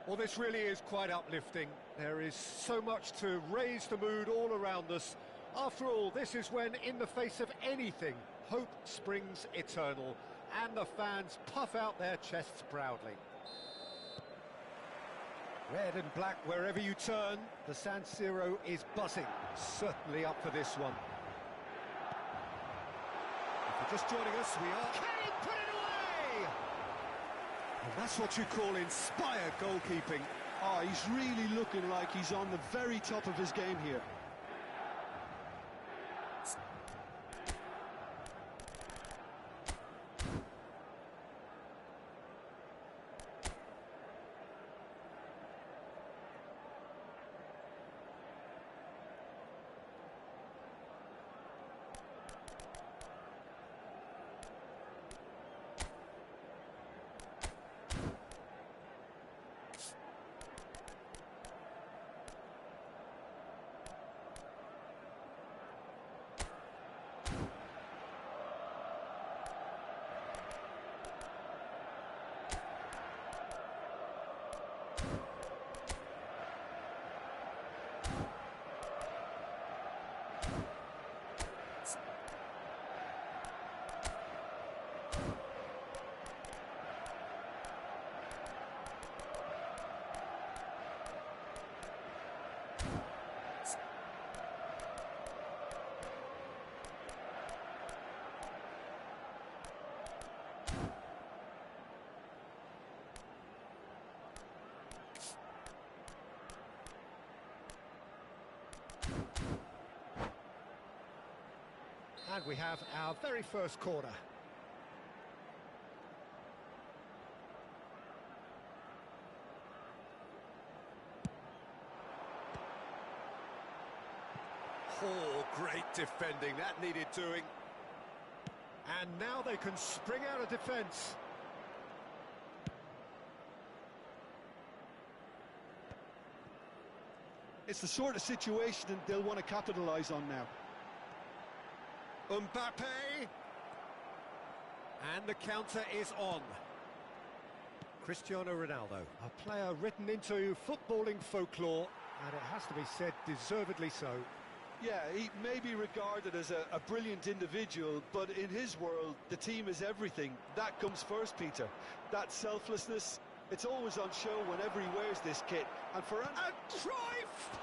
Well, this really is quite uplifting. There is so much to raise the mood all around us. After all, this is when, in the face of anything, hope springs eternal, and the fans puff out their chests proudly. Red and black wherever you turn, the San Siro is buzzing. Certainly up for this one. If you're just joining us, we are... Can he put it away? And that's what you call inspired goalkeeping. Oh, he's really looking like he's on the very top of his game here. And we have our very first corner. Oh, great defending, that needed doing. And now they can spring out of defence. It's the sort of situation they'll want to capitalise on now. Mbappe, and the counter is on. Cristiano Ronaldo, a player written into footballing folklore, and it has to be said, deservedly so. Yeah, he may be regarded as a brilliant individual, but in his world, the team is everything. That comes first, Peter. That selflessness, it's always on show whenever he wears this kit. And for a Cruyff!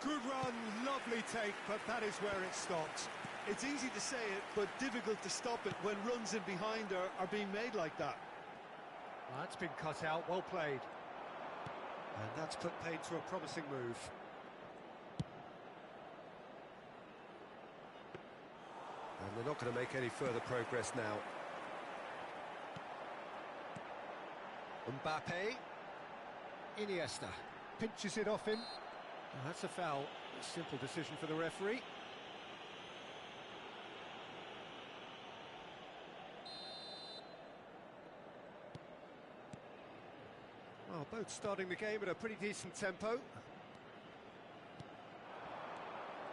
Good run, lovely take, but that is where it stopped. It's easy to say it, but difficult to stop it when runs in behind are being made like that. Well, that's been cut out, well played. And that's put paid to a promising move. And they're not going to make any further progress now. Mbappe. Iniesta pinches it off him. Well, that's a foul. A simple decision for the referee. Well, both starting the game at a pretty decent tempo.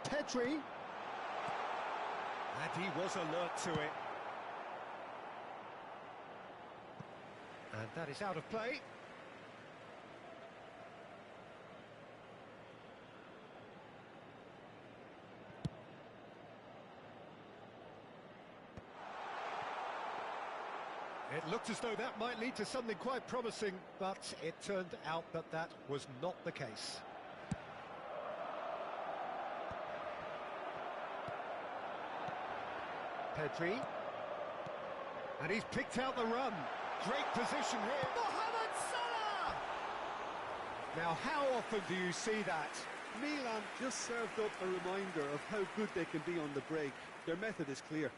Pedri. And he was alert to it. And that is out of play. It looked as though that might lead to something quite promising, but it turned out that that was not the case. Pedri. And he's picked out the run. Great position here. Mohamed Salah! Now, how often do you see that? Milan just served up a reminder of how good they can be on the break. Their method is clear.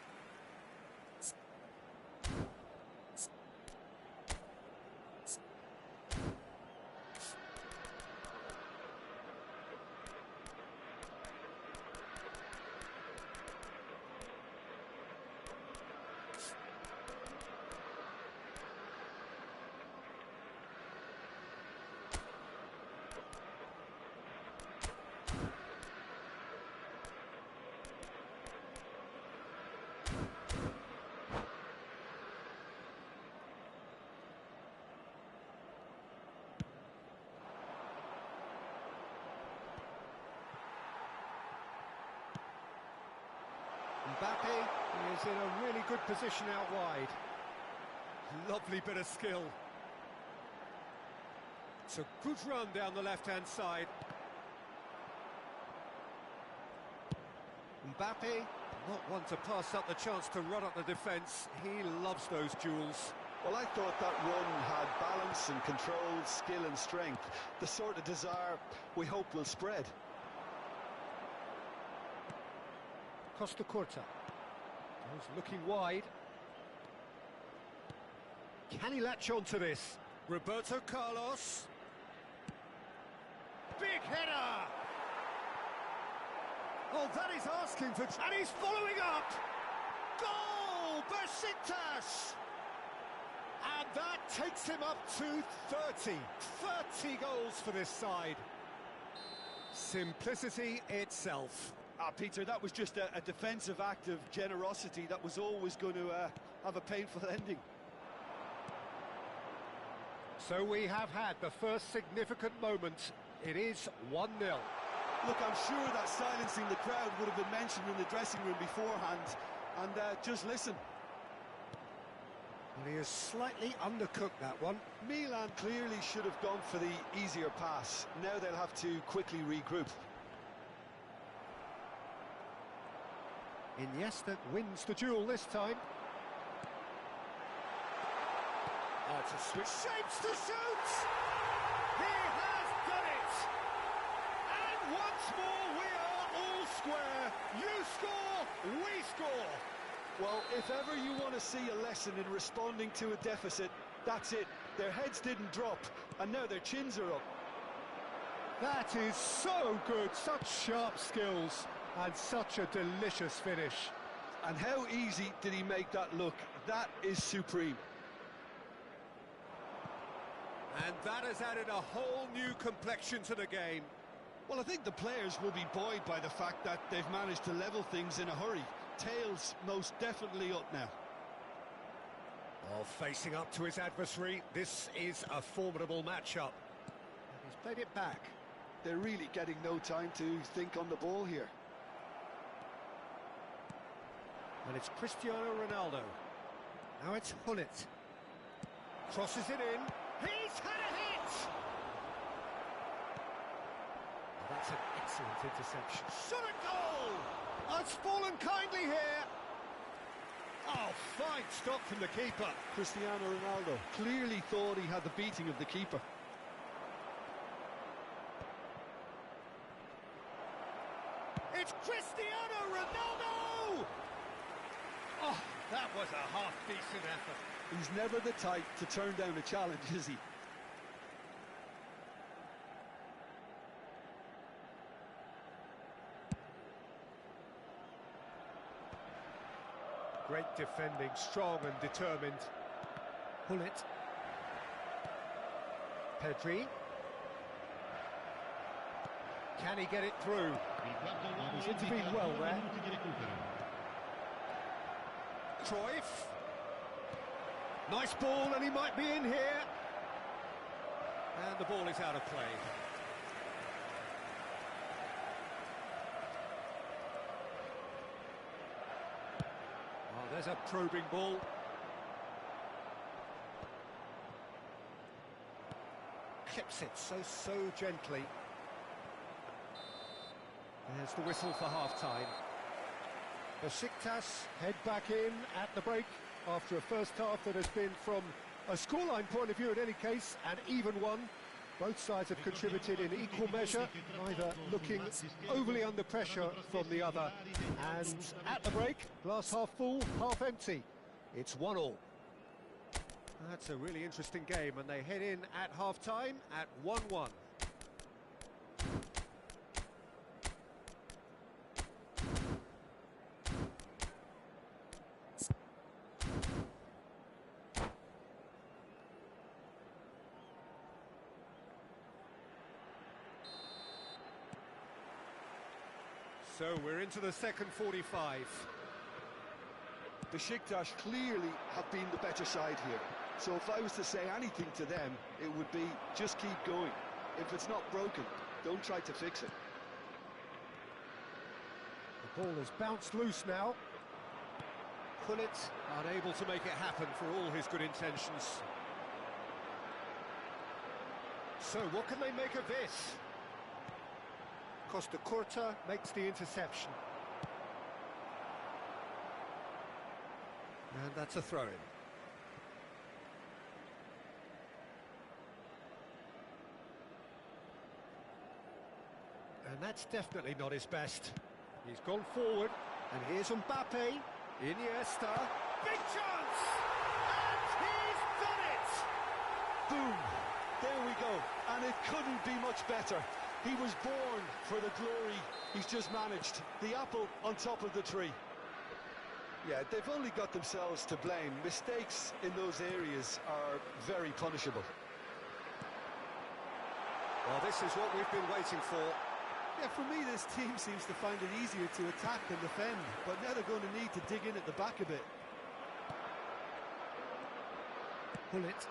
Mbappe is in a really good position out wide. Lovely bit of skill. It's a good run down the left-hand side. Mbappe, not one to pass up the chance to run up the defence. He loves those duels. Well, I thought that run had balance and control, skill and strength. The sort of desire we hope will spread. Costa Curta. He's looking wide. Can he latch on to this? Roberto Carlos. Big header! Oh, that is asking for... And he's following up! Goal! Besiktas! And that takes him up to 30. 30 goals for this side. Simplicity itself. Peter, that was just a defensive act of generosity that was always going to have a painful ending. So we have had the first significant moment. It is 1-0. Look, I'm sure that silencing the crowd would have been mentioned in the dressing room beforehand. And just listen. Well, he has slightly undercooked that one. Milan clearly should have gone for the easier pass. Now they'll have to quickly regroup. Iniesta wins the duel this time. Oh, it's a switch. Shapes to shoot! He has done it! And once more we are all square. You score, we score. Well, if ever you want to see a lesson in responding to a deficit, that's it. Their heads didn't drop, and now their chins are up. That is so good, such sharp skills, and such a delicious finish. And how easy did he make that look? That is supreme. And that has added a whole new complexion to the game. Well, I think the players will be buoyed by the fact that they've managed to level things in a hurry. Tails most definitely up now. Oh, facing up to his adversary, this is a formidable matchup. And he's played it back. They're really getting no time to think on the ball here. And it's Cristiano Ronaldo. Now it's Hullet. Crosses it in. He's had a hit! Oh, that's an excellent interception. Shot a goal! Oh, it's fallen kindly here. Oh, fine stop from the keeper. Cristiano Ronaldo clearly thought he had the beating of the keeper. It's Cristiano Ronaldo! Oh, that was a half-decent effort. He's never the type to turn down a challenge, is he? Great defending, strong and determined. Hullet. Pedri. Can he get it through? He's intervened well there. Cruyff. Nice ball, and he might be in here. And the ball is out of play. Oh, there's a probing ball. Clips it so gently. There's the whistle for half-time. Besiktas head back in at the break after a first half that has been, from a scoreline point of view in any case, an even one. Both sides have contributed in equal measure, neither looking overly under pressure from the other. And at the break, glass half full, half empty. It's 1-1. That's a really interesting game, and they head in at half-time at 1-1. So we're into the second 45. Besiktas clearly have been the better side here. So if I was to say anything to them, it would be just keep going. If it's not broken, don't try to fix it. The ball has bounced loose now. Pullet, unable to make it happen for all his good intentions. So, what can they make of this? Costa Curta makes the interception. And that's a throw-in. And that's definitely not his best. He's gone forward, and here's Mbappe, Iniesta, big chance! And he's done it! Boom! There we go, and it couldn't be much better. He was born for the glory he's just managed. The apple on top of the tree. Yeah, they've only got themselves to blame. Mistakes in those areas are very punishable. Well, this is what we've been waiting for. Yeah, for me, this team seems to find it easier to attack than defend, but now they're going to need to dig in at the back a bit. Pullet.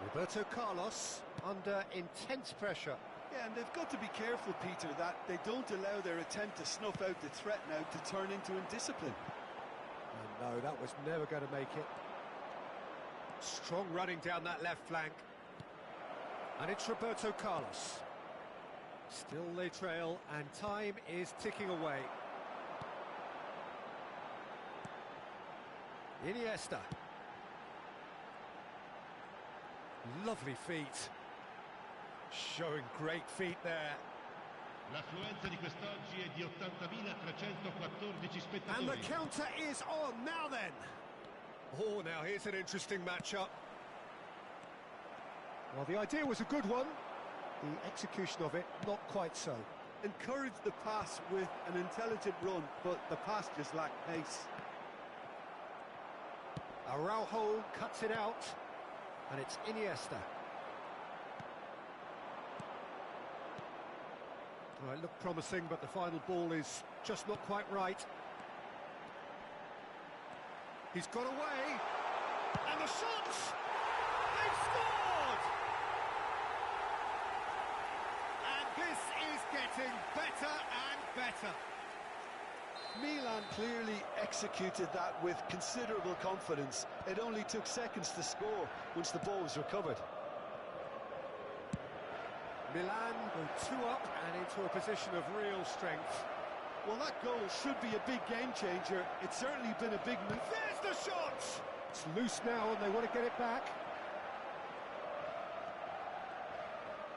Roberto Carlos under intense pressure. Yeah, and they've got to be careful, Peter, that they don't allow their attempt to snuff out the threat now to turn into indiscipline. No, that was never going to make it. Strong running down that left flank. And it's Roberto Carlos. Still they trail, and time is ticking away. Iniesta. Lovely feet. Showing great feet there. L'affluenza di quest'oggi è di 80.314 spettatori. And the counter is on, now then. Oh, now here's an interesting matchup. Well, the idea was a good one. The execution of it, not quite so. Encourage the pass with an intelligent run, but the pass just lacked pace. Araujo cuts it out, and it's Iniesta. Well, it looked promising, but the final ball is just not quite right. He's got away, and the shots! They've scored! And this is getting better and better. Milan clearly executed that with considerable confidence. It only took seconds to score once the ball was recovered. Milan go 2 up and into a position of real strength. Well, that goal should be a big game changer. It's certainly been a big move. There's the shot! It's loose now and they want to get it back.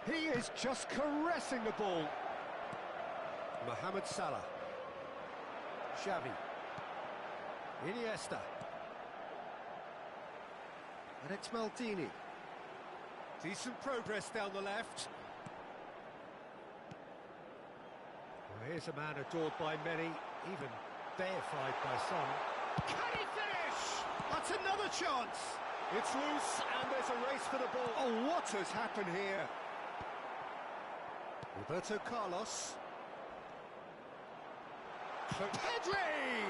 He is just caressing the ball. Mohamed Salah. Xavi. Iniesta. And it's Maldini. Decent progress down the left. Well, here's a man adored by many, even deified by some. Can he finish? That's another chance. It's loose and there's a race for the ball. Oh, what has happened here? Roberto Carlos. Pedri!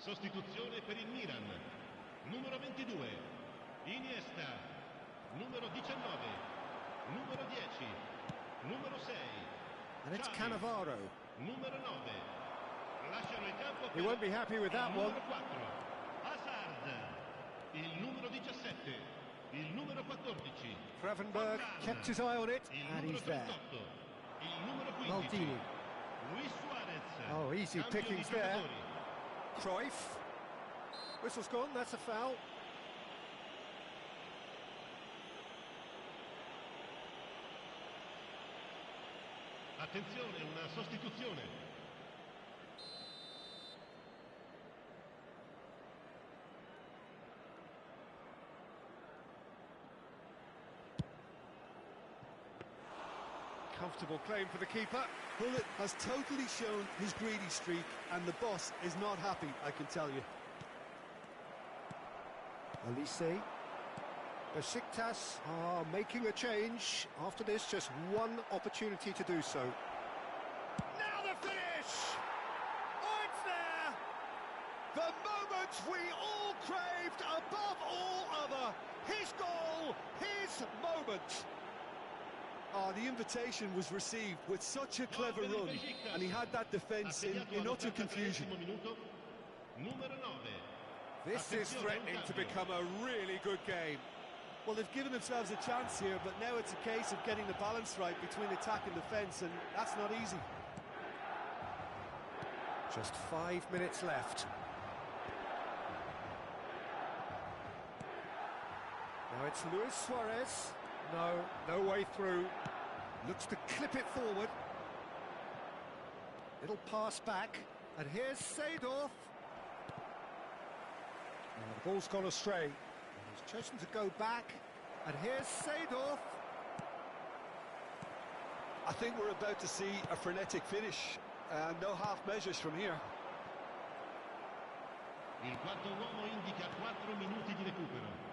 Sostituzione per il Milan. Numero 22, Iniesta. Numero 19, numero 10, numero 6. And it's Xavi. Cannavaro. Numero 9. Lasciano il campo. He won't be happy with that one. Numero 4, Hazard. Il numero 17, il numero 14. Gravenberg kept his eye on it, Il and numero he's there. 38, il numero 15. Maldini. Luis Suarez. Oh, easy Cambio pickings di there. giocatori. Cruyff. Whistle's gone, that's a foul. Attenzione, una sostituzione. Comfortable claim for the keeper. Bullet has totally shown his greedy streak, and the boss is not happy, I can tell you. Eline. Besiktas are making a change. After this, just one opportunity to do so. Now the finish! Oh, it's there! The moment we all craved above all other. His goal, his moment. The invitation was received with such a clever run, and he had that defence in utter confusion. This is threatening to become a really good game. Well, they've given themselves a chance here, but now it's a case of getting the balance right between attack and defence, and that's not easy. Just 5 minutes left. Now it's Luis Suarez. No way through. Looks to clip it forward. It'll pass back. And here's Seedorf. Now the ball's gone astray. And he's chosen to go back. And here's Seedorf. I think we're about to see a frenetic finish. No half measures from here. Il quarto uomo indica 4 minuti di recupero.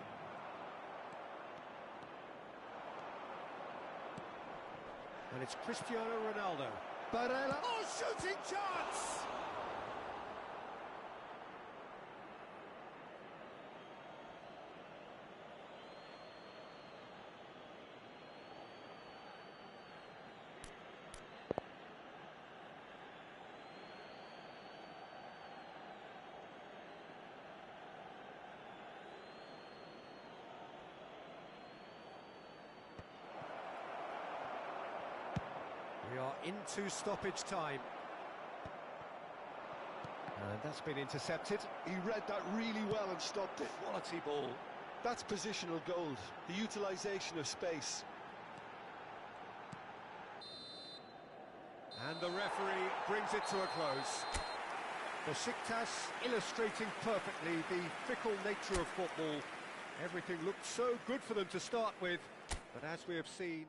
And it's Cristiano Ronaldo. Barella. Oh, shooting chance! We are into stoppage time. And that's been intercepted. He read that really well and stopped it. Quality ball. That's positional gold, the utilisation of space. And the referee brings it to a close. Besiktas illustrating perfectly the fickle nature of football. Everything looked so good for them to start with, but as we have seen...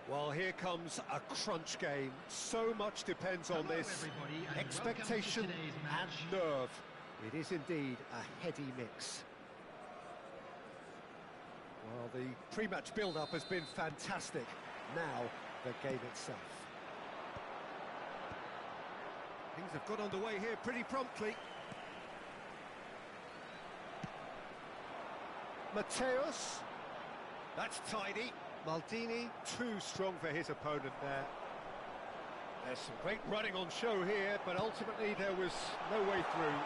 Well, here comes a crunch game. So much depends on this. Expectation and nerve. It is indeed a heady mix. Well, the pre-match build-up has been fantastic. Now, the game itself. Things have got underway here pretty promptly. Mateus. That's tidy. Maldini, too strong for his opponent there. There's some great running on show here, but ultimately there was no way through.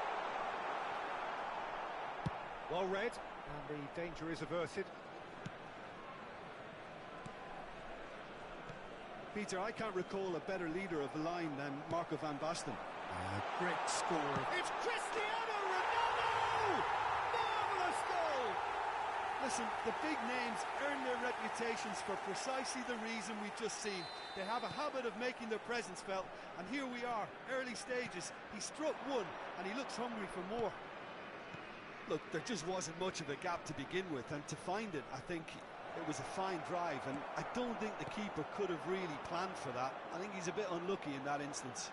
Well read, and the danger is averted. Peter, I can't recall a better leader of the line than Marco van Basten. Great score. It's Cristiano Ronaldo! Marvellous goal! Listen, the big names earn their reputations for precisely the reason we've just seen. They have a habit of making their presence felt, and here we are, early stages. He struck one, and he looks hungry for more. Look, there just wasn't much of a gap to begin with, and to find it, I think it was a fine drive, and I don't think the keeper could have really planned for that. I think he's a bit unlucky in that instance.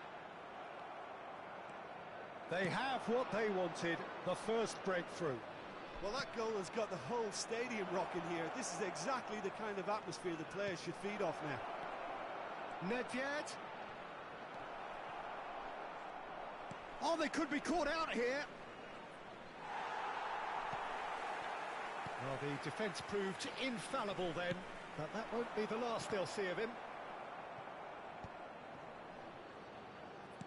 They have what they wanted, the first breakthrough. Well, that goal has got the whole stadium rocking here. This is exactly the kind of atmosphere the players should feed off now. Nedved. Oh, they could be caught out here. Well, the defence proved infallible then, but that won't be the last they'll see of him.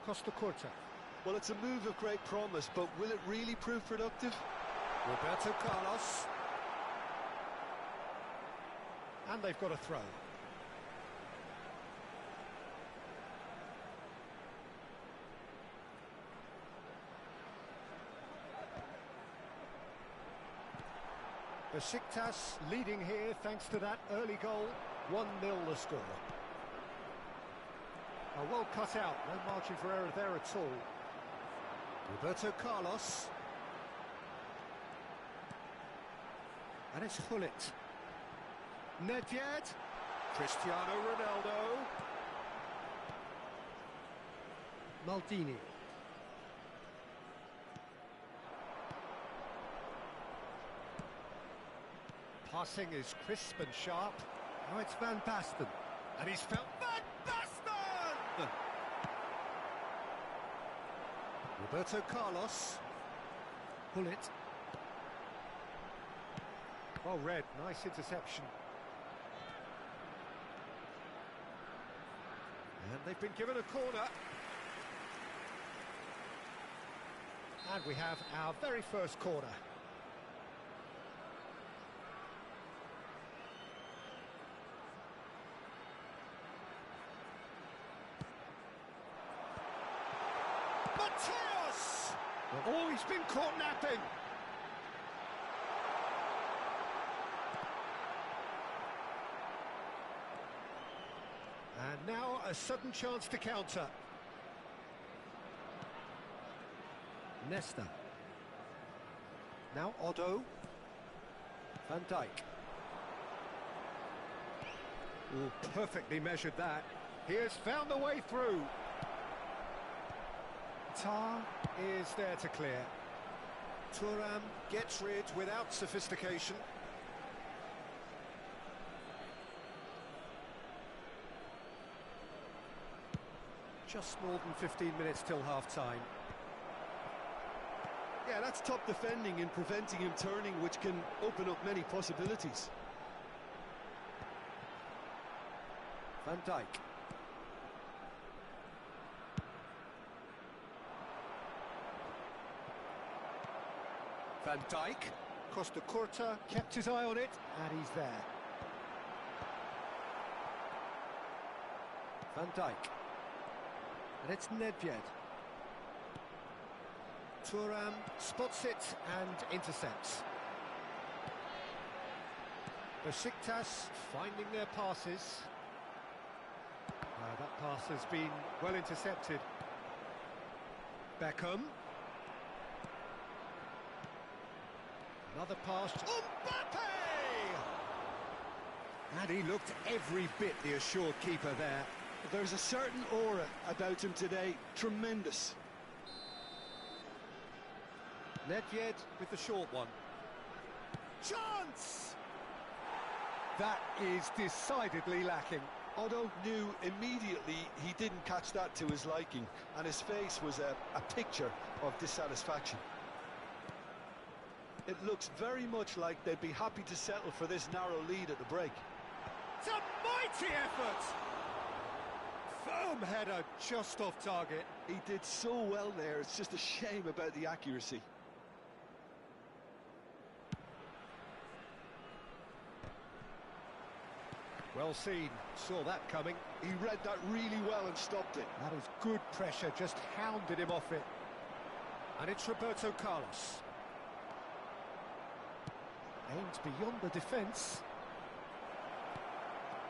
Costa Curta. Well, it's a move of great promise, but will it really prove productive? Roberto Carlos. And they've got a throw. Besiktas leading here thanks to that early goal. 1-0 the score. Oh, well cut out, no margin for error there at all. Roberto Carlos. And it's Hullet. Nedved. Cristiano Ronaldo. Maldini. Passing is crisp and sharp. Now it's Van Basten. And he's felt Van Basten! Roberto Carlos. Hullet. Well read, nice interception. And they've been given a corner. And we have our very first corner. Mateus! Oh, he's been caught napping. And now a sudden chance to counter. Nesta. Now Otto. Van Dijk. Oh, perfectly measured that. He has found a way through. Tar is there to clear. Thuram gets rid without sophistication. Just more than 15 minutes till half-time. Yeah, that's top defending and preventing him turning, which can open up many possibilities. Van Dijk. Van Dijk. Costa Curta kept his eye on it, and he's there. Van Dijk. And it's Nedved. Thuram spots it and intercepts. Besiktas finding their passes. That pass has been well intercepted. Beckham. Another pass. Mbappe! And he looked every bit the assured keeper there. There's a certain aura about him today. Tremendous. Nedved with the short one. Chance! That is decidedly lacking. Otto knew immediately he didn't catch that to his liking, and his face was a picture of dissatisfaction. It looks very much like they'd be happy to settle for this narrow lead at the break. It's a mighty effort! Firm header, just off target. He did so well there, it's just a shame about the accuracy. Well seen, saw that coming. He read that really well and stopped it. That is good pressure, just hounded him off it. And it's Roberto Carlos. Aimed beyond the defence.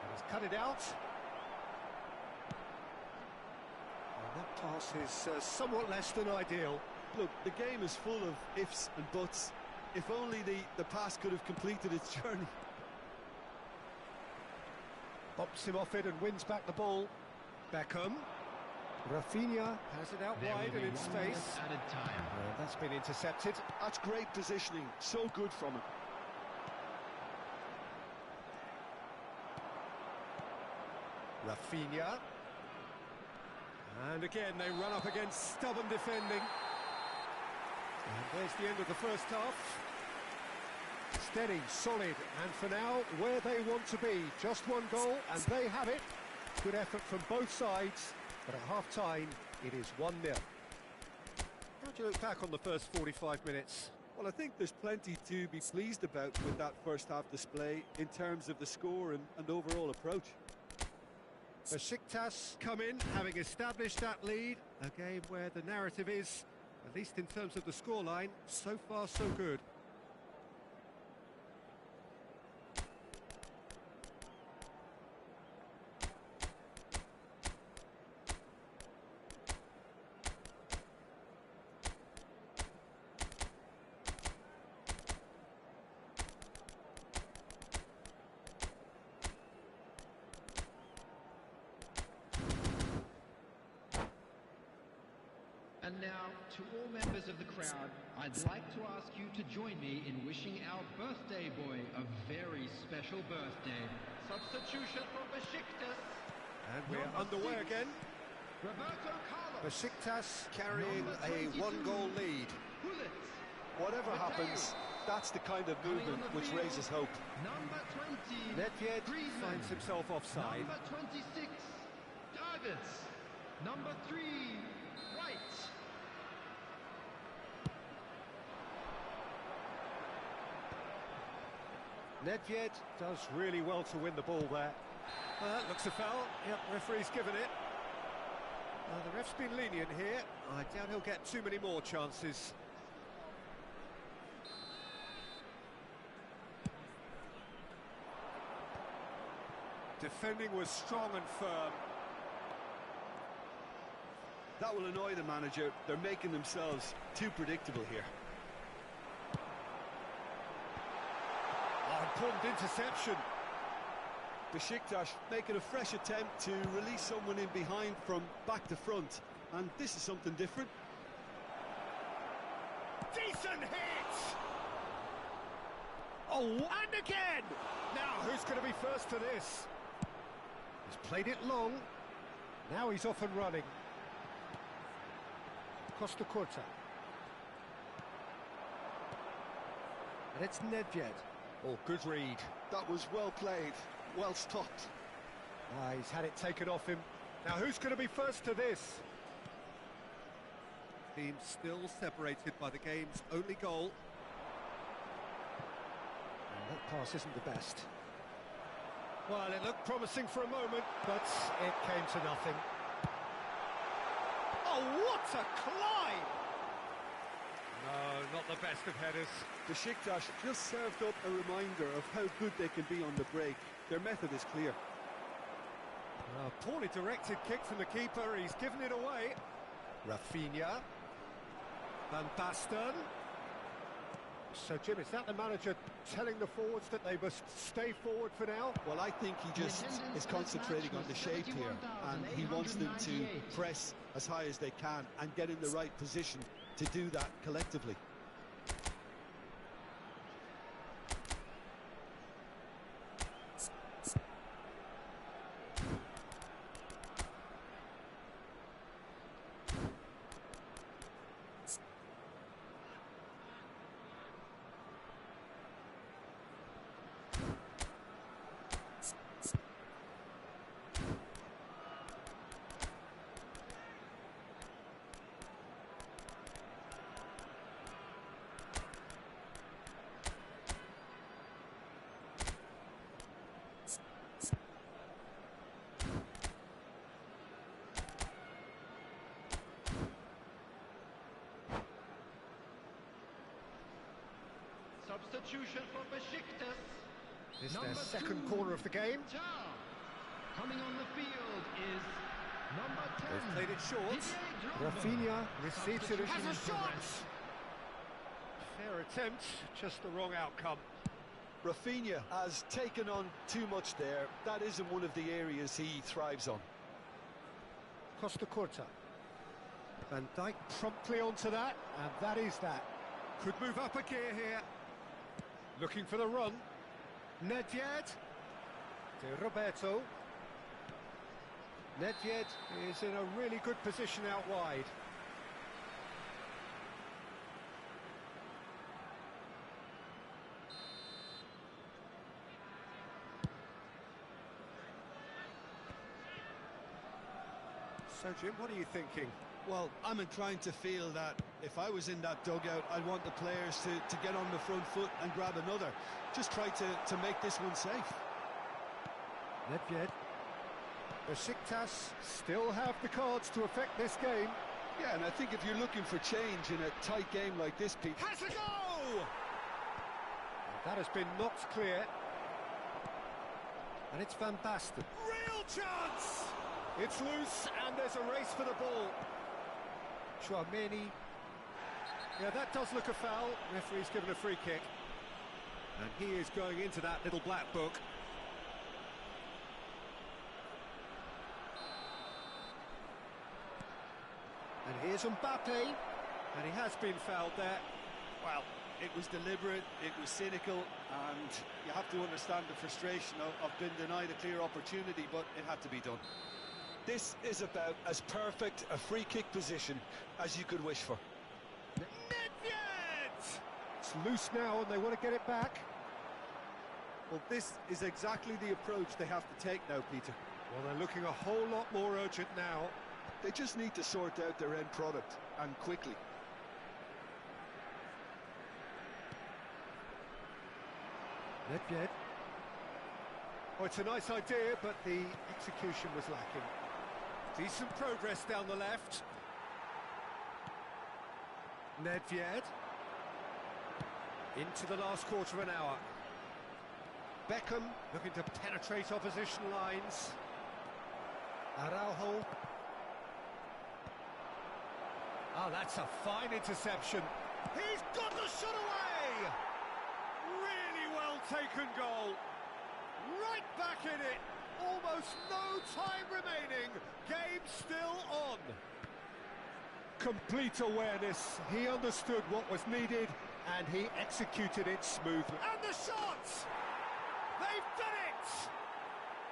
And he's cut it out. And that pass is somewhat less than ideal. Look, the game is full of ifs and buts. If only the pass could have completed its journey. Bops him off it and wins back the ball. Beckham. Rafinha has it out wide and in space. That's been intercepted. That's great positioning. So good from him. Rafinha. And again, they run up against stubborn defending. And there's the end of the first half. Steady, solid, and for now, where they want to be. Just one goal, and they have it. Good effort from both sides, but at half-time, it is 1-0. How do you look back on the first 45 minutes? Well, I think there's plenty to be pleased about with that first half display in terms of the score and overall approach. Besiktas come in, having established that lead. A game where the narrative is, at least in terms of the scoreline, so far so good. And now, to all members of the crowd, I'd like to ask you to join me in wishing our birthday boy a very special birthday. Substitution for Besiktas. And we're underway again. Roberto Carlos. Besiktas carrying a one-goal lead. Whatever happens, that's the kind of movement which raises hope. Number 20. Nedved finds himself offside. Number 26. Targets. Number 3. Right. Nedved does really well to win the ball there. That looks a foul. Yep, referee's given it. The ref's been lenient here. I doubt he'll get too many more chances. Defending was strong and firm. That will annoy the manager. They're making themselves too predictable here. Important interception. Besiktas making a fresh attempt to release someone in behind from back to front, and this is something different. Decent hit! Oh, and again! Now, who's going to be first to this? He's played it long. Now he's off and running. Costa Curta. And it's Nedved. Oh, good read. That was well played, well stopped. He's had it taken off him. Now, who's going to be first to this? Team still separated by the game's only goal. And that pass isn't the best. Well, it looked promising for a moment, but it came to nothing. Oh, what a climb! No, not the best of headers. Besiktas just served up a reminder of how good they can be on the break. Their method is clear. Poorly directed kick from the keeper, he's given it away. Rafinha. Van Basten. So, Jim, is that the manager telling the forwards that they must stay forward for now? Well, I think he just is concentrating on the shape here, and he wants them to press as high as they can and get in the right position to do that collectively. Substitution for Besiktas. This is their second corner of the game. Coming on the field is number 10. They've played it short. Rafinha receives it. Has a shot! Fair attempt, just the wrong outcome. Rafinha has taken on too much there. That isn't one of the areas he thrives on. Costa Curta. Van Dijk promptly onto that, and that is that. Could move up a gear here. Looking for the run. Nedved. To Roberto. Nedved is in a really good position out wide. So, Jim, what are you thinking? Well, I'm inclined to feel that if I was in that dugout, I'd want the players to get on the front foot and grab another. Just try to make this one safe. Nedved. Besiktas still have the cards to affect this game. Yeah, and I think if you're looking for change in a tight game like this, Pete... Has a go! That has been knocked clear. And it's Van Basten. Real chance! It's loose, and there's a race for the ball. Chouameni. Yeah, that does look a foul. Referee's given a free kick. And he is going into that little black book. And here's Mbappe. And he has been fouled there. Well, it was deliberate, it was cynical, and you have to understand the frustration of being denied a clear opportunity, but it had to be done. This is about as perfect a free kick position as you could wish for. Nedved! It's loose now and they want to get it back. Well, this is exactly the approach they have to take now, Peter. Well, they're looking a whole lot more urgent now. They just need to sort out their end product, and quickly. Nedved. Oh, it's a nice idea, but the execution was lacking. Decent progress down the left. Nedved. Into the last quarter of an hour. Beckham looking to penetrate opposition lines. Araujo. Oh, that's a fine interception. He's got the shot away! Really well taken goal. Right back in it. Almost no time remaining. Game still on. Complete awareness. He understood what was needed and he executed it smoothly. And the shot! They've done it!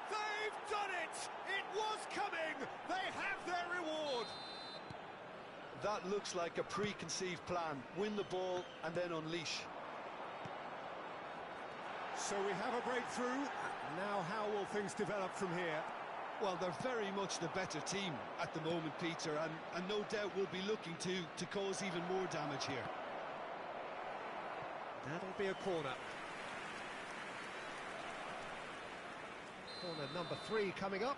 They've done it! It was coming! They have their reward! That looks like a preconceived plan. Win the ball and then unleash. So we have a breakthrough. Now how will things develop from here? Well, they're very much the better team at the moment, Peter, and no doubt will be looking to cause even more damage here. That'll be a corner. Corner number 3 coming up.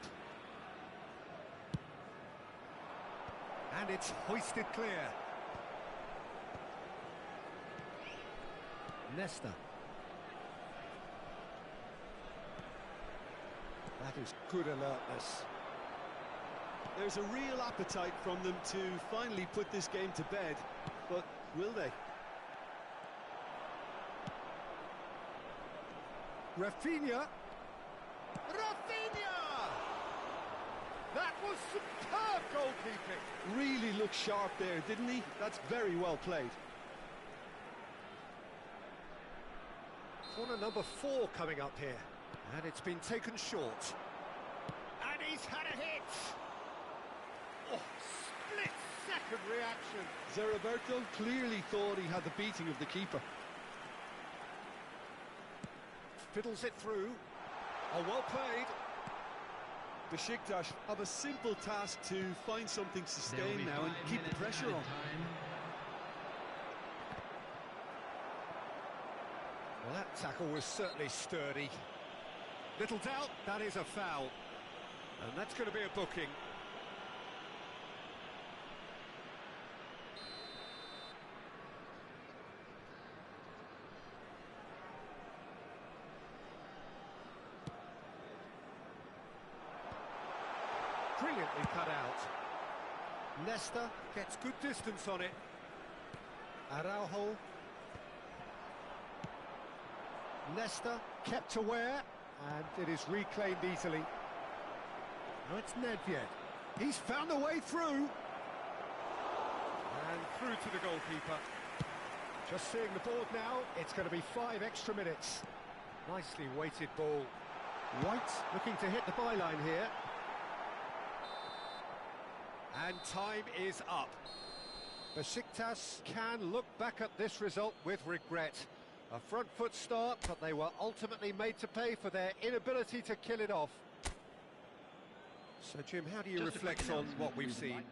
And it's hoisted clear. Nesta. That is good alertness. There's a real appetite from them to finally put this game to bed, but will they? Rafinha. Rafinha! That was superb goalkeeping. Really looked sharp there, didn't he? That's very well played. Corner number 4 coming up here. And it's been taken short. And he's had a hit! Oh, split-second reaction. Zeriberto clearly thought he had the beating of the keeper. Fiddles it through. Oh, well played. Besiktas have a simple task to find something sustained now and keep the pressure on. Well, that tackle was certainly sturdy. Little doubt, that is a foul. And that's going to be a booking. Brilliantly cut out. Nesta gets good distance on it. Araujo. Nesta kept aware, and it is reclaimed easily. Now it's Nedved. He's found a way through. And through to the goalkeeper. Just seeing the board now, it's going to be 5 extra minutes. Nicely weighted ball. White looking to hit the byline here. And time is up. Besiktas can look back at this result with regret. A front foot start, but they were ultimately made to pay for their inability to kill it off. So, Jim, how do you reflect on what we've seen?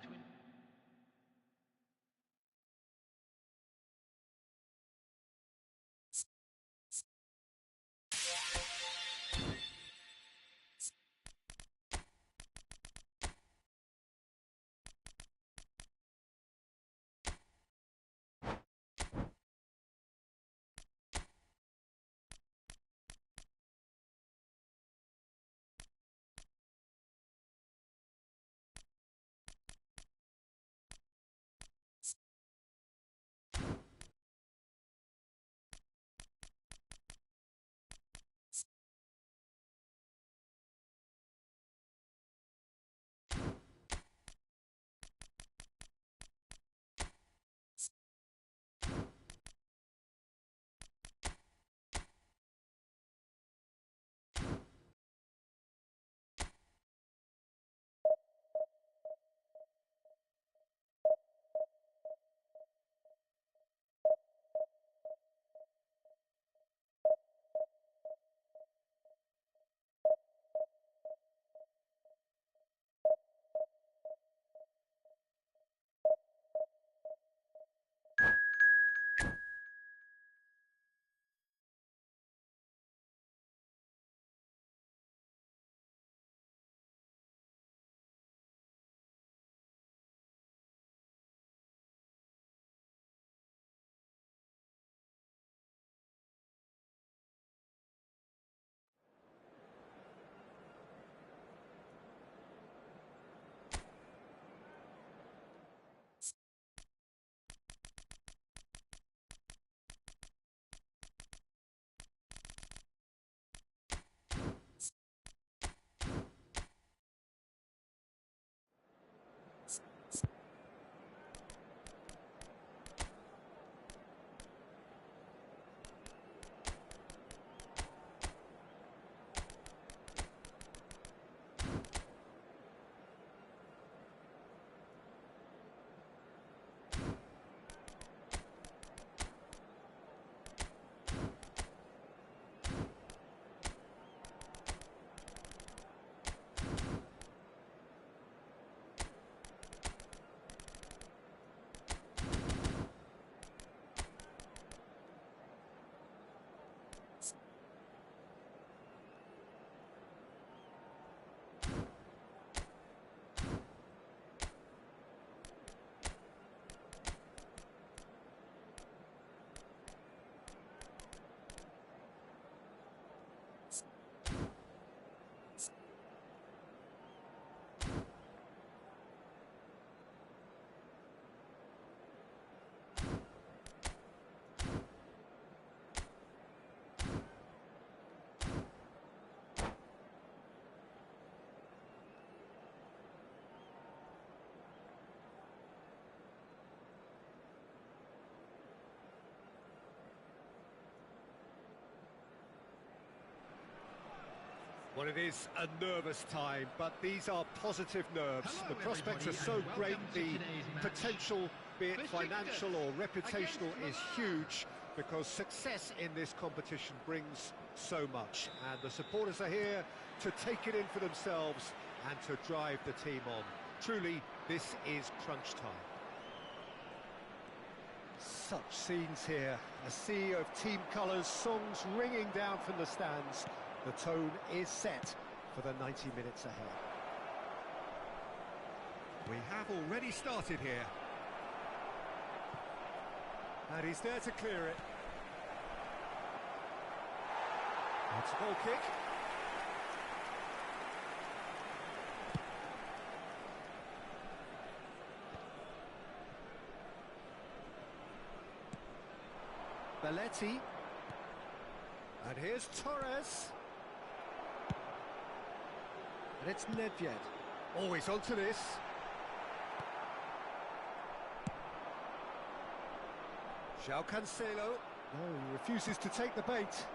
Well, it is a nervous time, but these are positive nerves. Hello, The prospects are everybody, so and great, welcome to the today's match. potential, be it financial or reputational, is against huge, because success in this competition brings so much. And the supporters are here to take it in for themselves and to drive the team on. Truly, this is crunch time. Such scenes here, a sea of team colours, songs ringing down from the stands. The tone is set for the 90 minutes ahead. We have already started here. And he's there to clear it. It's a goal kick. Belletti. And here's Torres. And it's Nedved. Always onto this. João Cancelo. No, he refuses to take the bait.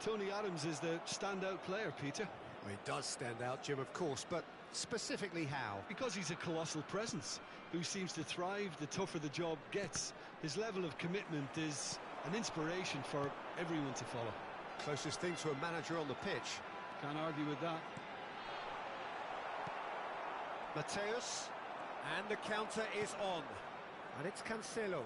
Tony Adams is the standout player, Peter. Well, he does stand out, Jim, of course, but specifically how? Because he's a colossal presence who seems to thrive the tougher the job gets. His level of commitment is an inspiration for everyone to follow. Closest thing to a manager on the pitch. Can't argue with that. Mateus, and the counter is on. And it's Cancelo.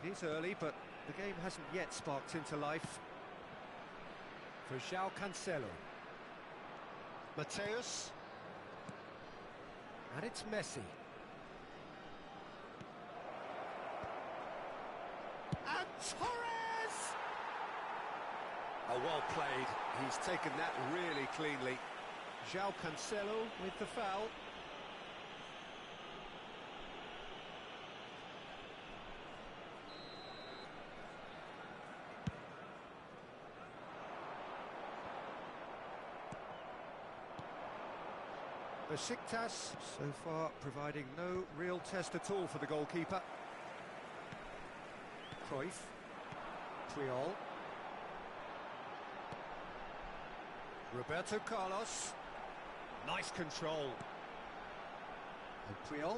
It is early, but the game hasn't yet sparked into life. For João Cancelo. Mateus. And it's Messi. And Torres! Oh, well played. He's taken that really cleanly. João Cancelo with the foul. Besiktas so far providing no real test at all for the goalkeeper. Cruyff. Puyol. Roberto Carlos. Nice control. And Puyol.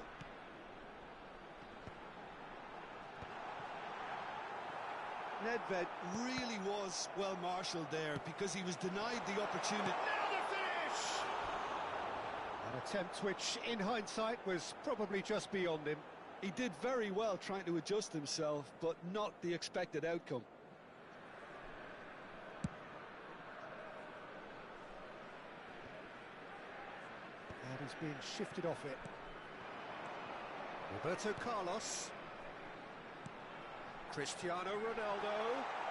Nedved really was well marshalled there because he was denied the opportunity. Now the finish! An attempt which, in hindsight, was probably just beyond him. He did very well trying to adjust himself, but not the expected outcome. And he's being shifted off it. Roberto Carlos. Cristiano Ronaldo.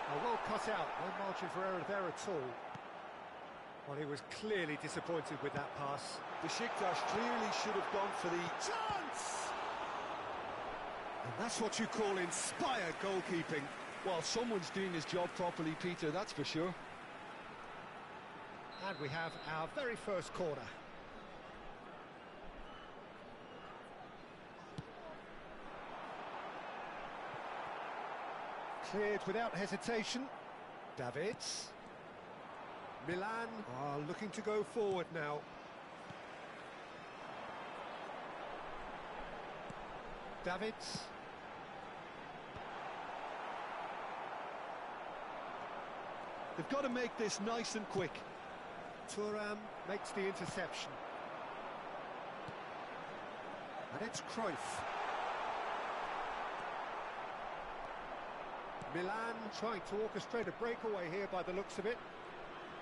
Oh, well cut out, no margin for error there at all. Well, he was clearly disappointed with that pass. Besiktas clearly should have gone for the Chance! And that's what you call inspired goalkeeping. Well, someone's doing his job properly, Peter, that's for sure. And we have our very first corner. Cleared without hesitation. Davids. Milan are looking to go forward now. Davids. They've got to make this nice and quick. Thuram makes the interception. And it's Cruyff. Milan trying to orchestrate a breakaway here by the looks of it.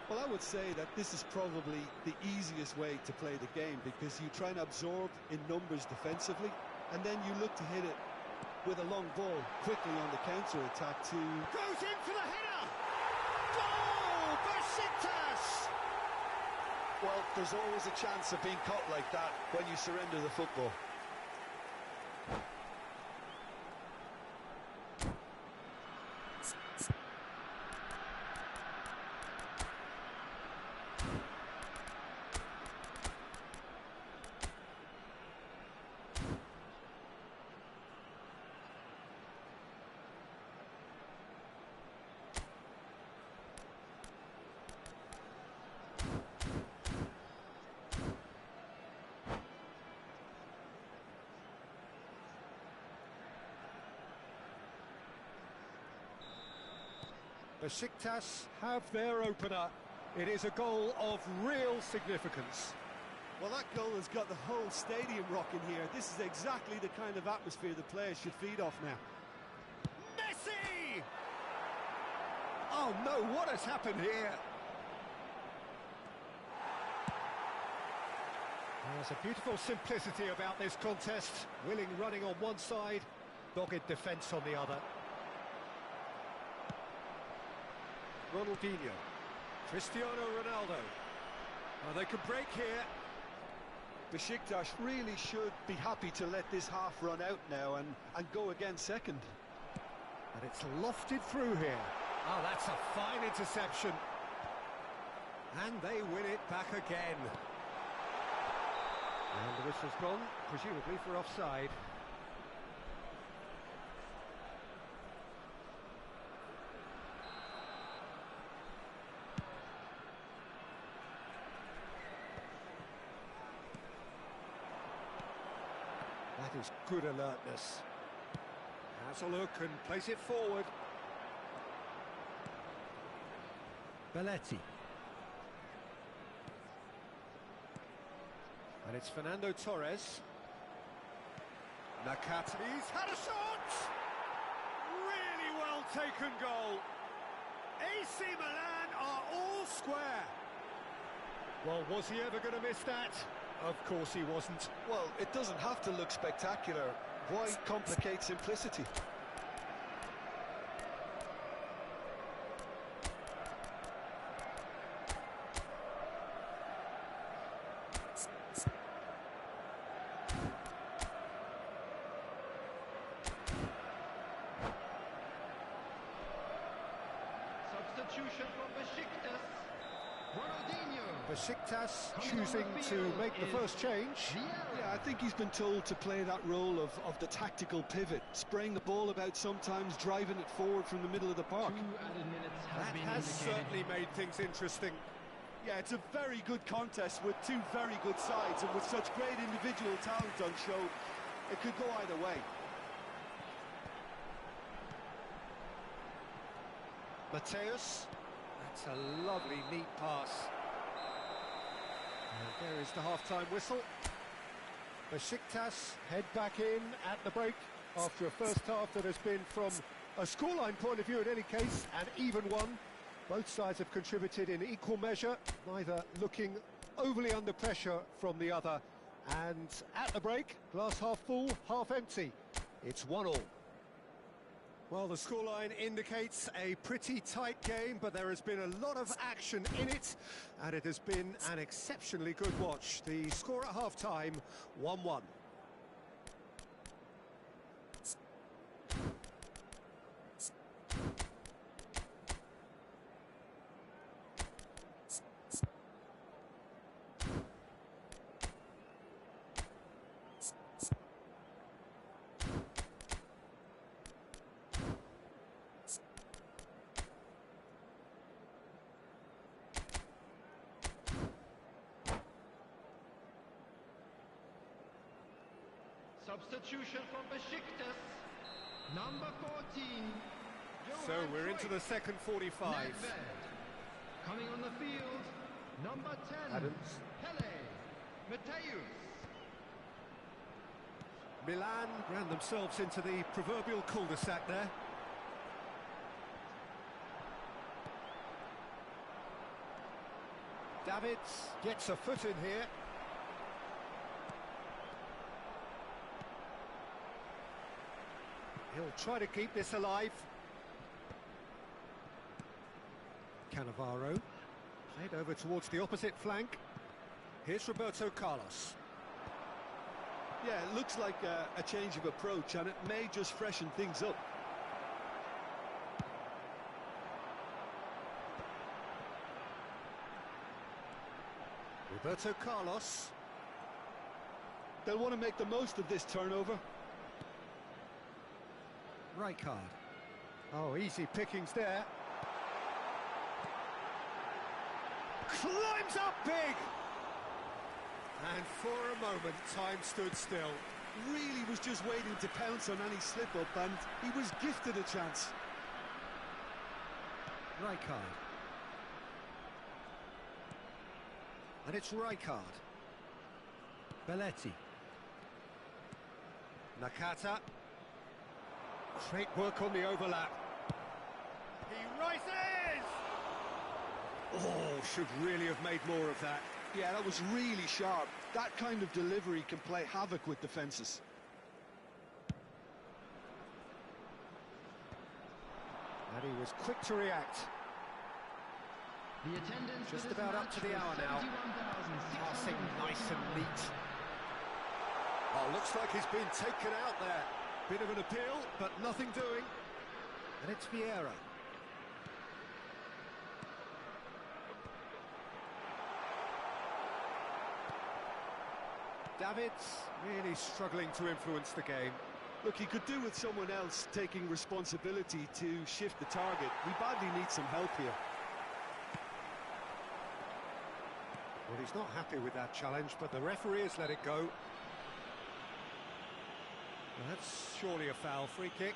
Well, I would say that this is probably the easiest way to play the game because you try and absorb in numbers defensively and then you look to hit it with a long ball quickly on the counter-attack to... Goes in for the header! Goal! Besiktas! Well, there's always a chance of being caught like that when you surrender the football. Besiktas have their opener. It is a goal of real significance. Well, that goal has got the whole stadium rocking here. This is exactly the kind of atmosphere the players should feed off now. Messi! Oh no, what has happened here? There's a beautiful simplicity about this contest. Willing running on one side, dogged defence on the other. Ronaldinho. Cristiano Ronaldo. Well, they could break here. Besiktas really should be happy to let this half run out now and go again second. And it's lofted through here. Oh, that's a fine interception. And they win it back again. And the whistle's gone, presumably for offside. That is good alertness. Has a look and plays it forward. Belletti. And it's Fernando Torres. Nakata. He's had a shot! Really well taken goal. AC Milan are all square. Well, was he ever going to miss that? Of course he wasn't. Well, it doesn't have to look spectacular. Why complicate simplicity? Substitution for Besiktas. Ronaldinho. Besiktas choosing to make the first change. Yeah, I think he's been told to play that role of the tactical pivot, spraying the ball about sometimes, driving it forward from the middle of the park. 2 added minutes have That been has indicated. certainly made things interesting. Yeah, it's a very good contest with two very good sides, and with such great individual talent on show, it could go either way. Mateus. That's a lovely, neat pass. And there is the half-time whistle. Besiktas head back in at the break after a first half that has been, from a scoreline point of view in any case, an even one. Both sides have contributed in equal measure, neither looking overly under pressure from the other. And at the break, glass half full, half empty. It's 1-1. Well, the scoreline indicates a pretty tight game, but there has been a lot of action in it, and it has been an exceptionally good watch. The score at half-time, 1-1. Substitution from Besiktas. Number 14. So we're into the second 45. Nedved. Coming on the field. Number 10. Adams. Pele. Mateus. Milan ran themselves into the proverbial cul-de-sac there. Davids gets a foot in here. He'll try to keep this alive. Cannavaro played over towards the opposite flank. Here's Roberto Carlos. Yeah, it looks like a change of approach, and it may just freshen things up. Roberto Carlos. They'll want to make the most of this turnover. Rijkaard. Oh, easy pickings there. Climbs up big! And for a moment, time stood still. Really was just waiting to pounce on any slip-up, and he was gifted a chance. Rijkaard. And it's Rijkaard. Belletti. Nakata. Great work on the overlap. He rises! Oh, should really have made more of that. Yeah, that was really sharp. That kind of delivery can play havoc with defences. And he was quick to react. The attendance Just for this about up match to the was hour now. 71,600. Passing nice and neat. Oh, looks like he's been taken out there. Bit of an appeal, but nothing doing. And it's Vieira. Davids really struggling to influence the game. Look, he could do with someone else taking responsibility to shift the target. We badly need some help here. Well, he's not happy with that challenge, but the referee has let it go. Well, that's surely a foul. Free kick.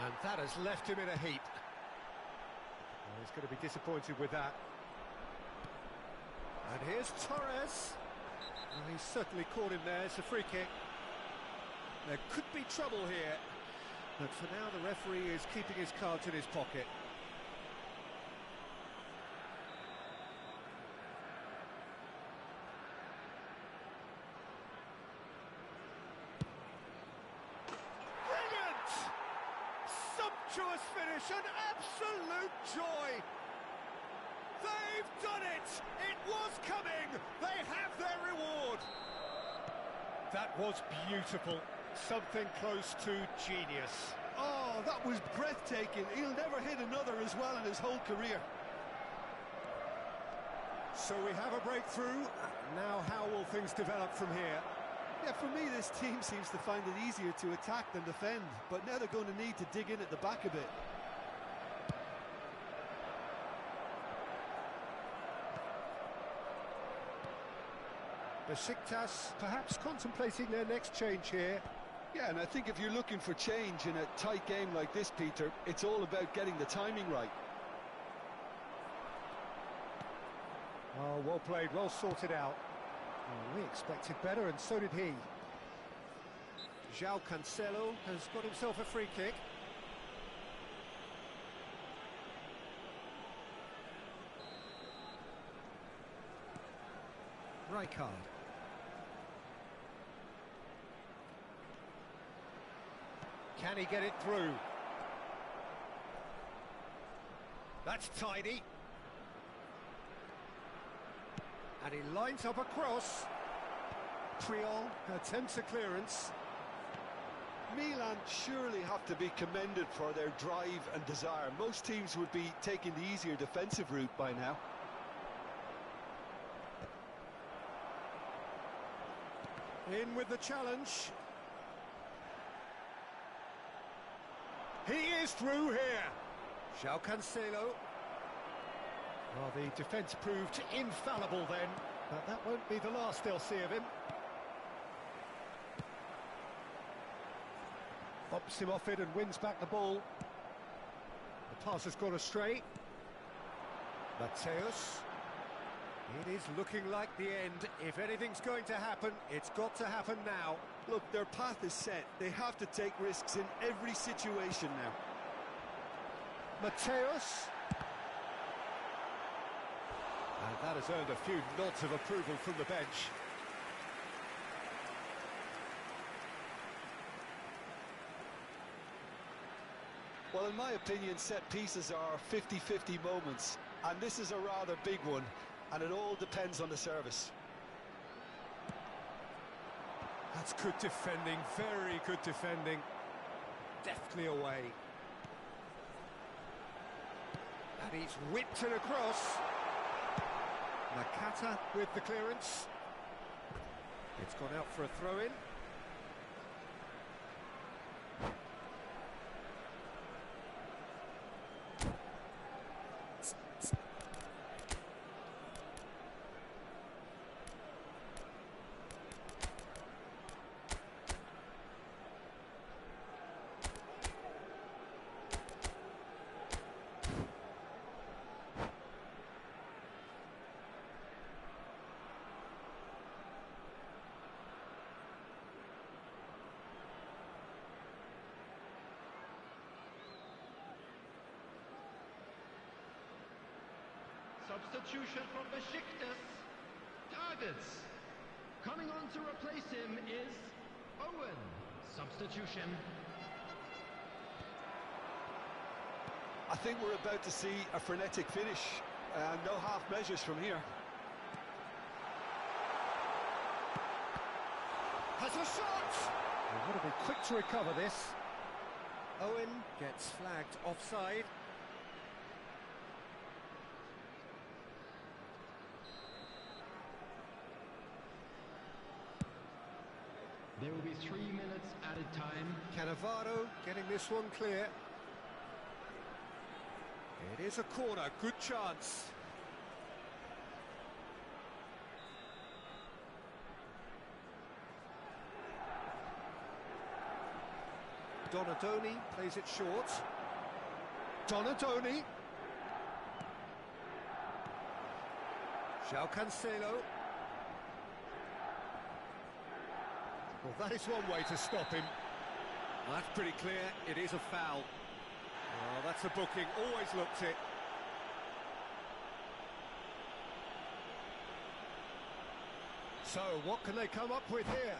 And that has left him in a heap. Well, he's going to be disappointed with that. And here's Torres. Well, he's certainly caught him there. It's a free kick. There could be trouble here. But for now, the referee is keeping his cards in his pocket. Sumptuous finish, an absolute joy. They've done it. It was coming. They have their reward. That was beautiful. Something close to genius. Oh, that was breathtaking. He'll never hit another as well in his whole career. So we have a breakthrough. Now how will things develop from here? Yeah, for me, this team seems to find it easier to attack than defend, but now they're going to need to dig in at the back a bit. Besiktas perhaps contemplating their next change here. Yeah, and I think if you're looking for change in a tight game like this, Peter, it's all about getting the timing right. Oh, well played, well sorted out. Oh, we expected better, and so did he. João Cancelo has got himself a free kick. Rijkaard. Can he get it through? That's tidy. And he lines up a cross. Priol attempts a clearance. Milan surely have to be commended for their drive and desire. Most teams would be taking the easier defensive route by now. In with the challenge. He is through here. João Cancelo. Well, the defence proved infallible then, but that won't be the last they'll see of him. Bops him off it and wins back the ball. The pass has gone astray. Mateus. It is looking like the end. If anything's going to happen, it's got to happen now. Look, their path is set. They have to take risks in every situation now. Mateus. And that has earned a few nods of approval from the bench. Well, in my opinion, set pieces are 50-50 moments, and this is a rather big one, and it all depends on the service. That's good defending, very good defending. Deftly away. And he's whipped it across. Nakata with the clearance. It's gone out for a throw-in. Substitution from Besiktas. Targets. Coming on to replace him is Owen. Substitution. I think we're about to see a frenetic finish. No half measures from here. Has a shot! They've got to be quick to recover this. Owen gets flagged offside. There will be 3 minutes added time. Cannavaro getting this one clear. It is a corner, good chance. Donadoni plays it short. Donadoni. João Cancelo. Well, that is one way to stop him. That's pretty clear, it is a foul. Oh, that's a booking, always looked it. So, what can they come up with here?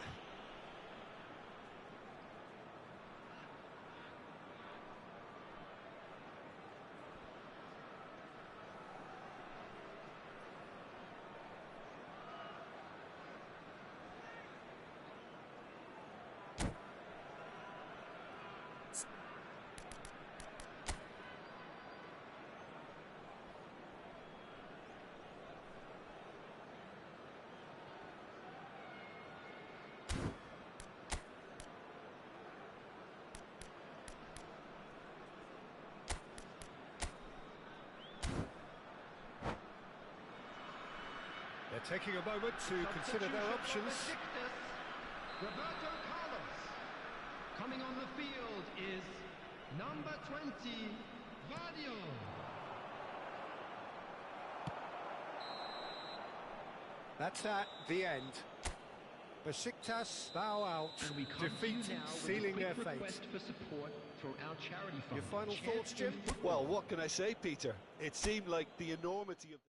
They're taking a moment to consider their options. Roberto Carlos. Coming on the field is number 20, Vadio. That's at the end. Besiktas bow out, And we come to you defeat now with a sealing quick their fate. request for support for our charity fund. Your final thoughts, Jim? Well, what can I say, Peter? It seemed like the enormity of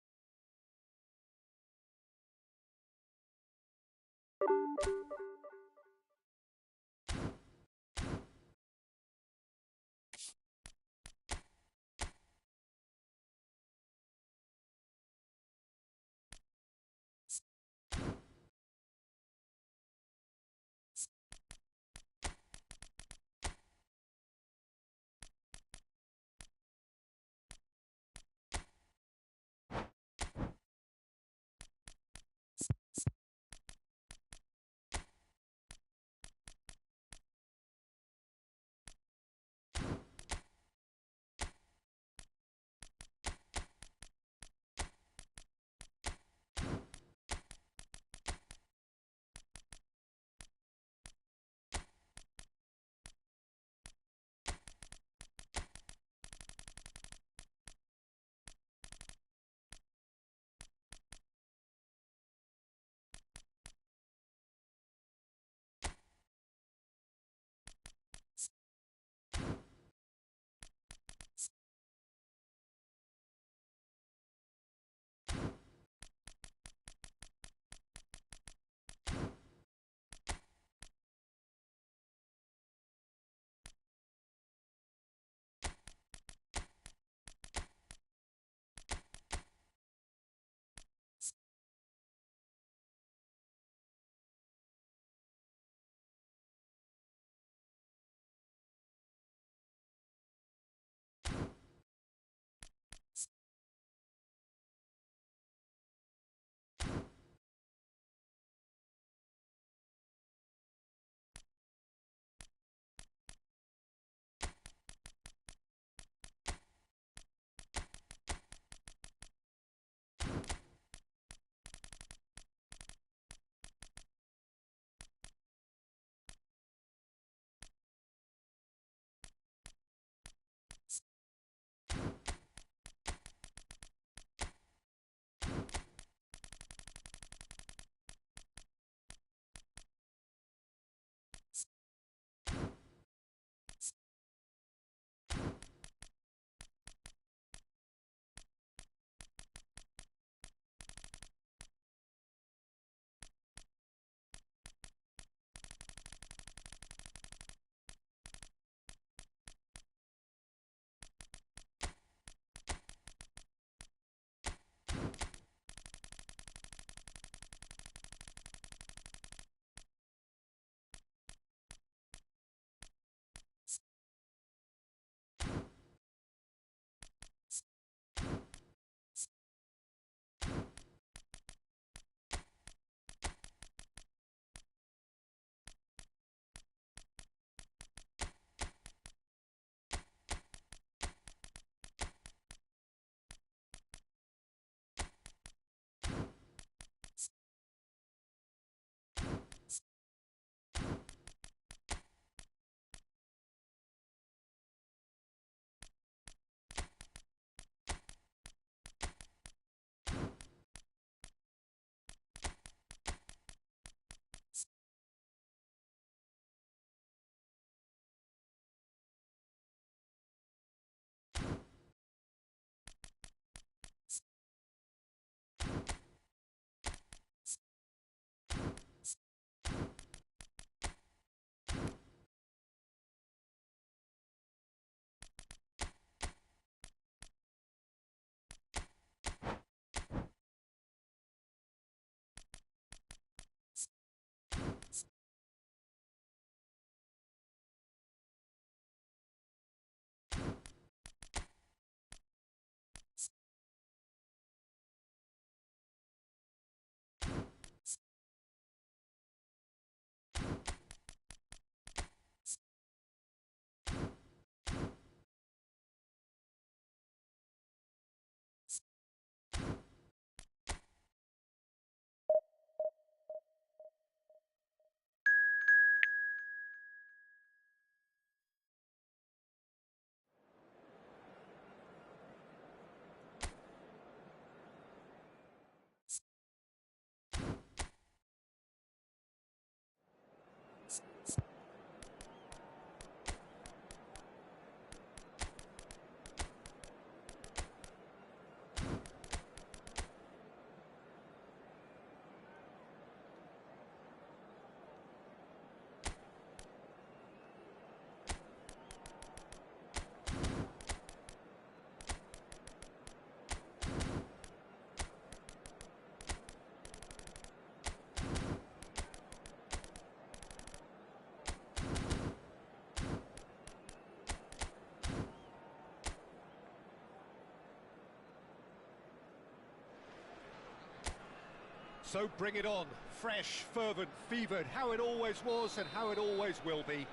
So bring it on, fresh, fervent, fevered, how it always was and how it always will be.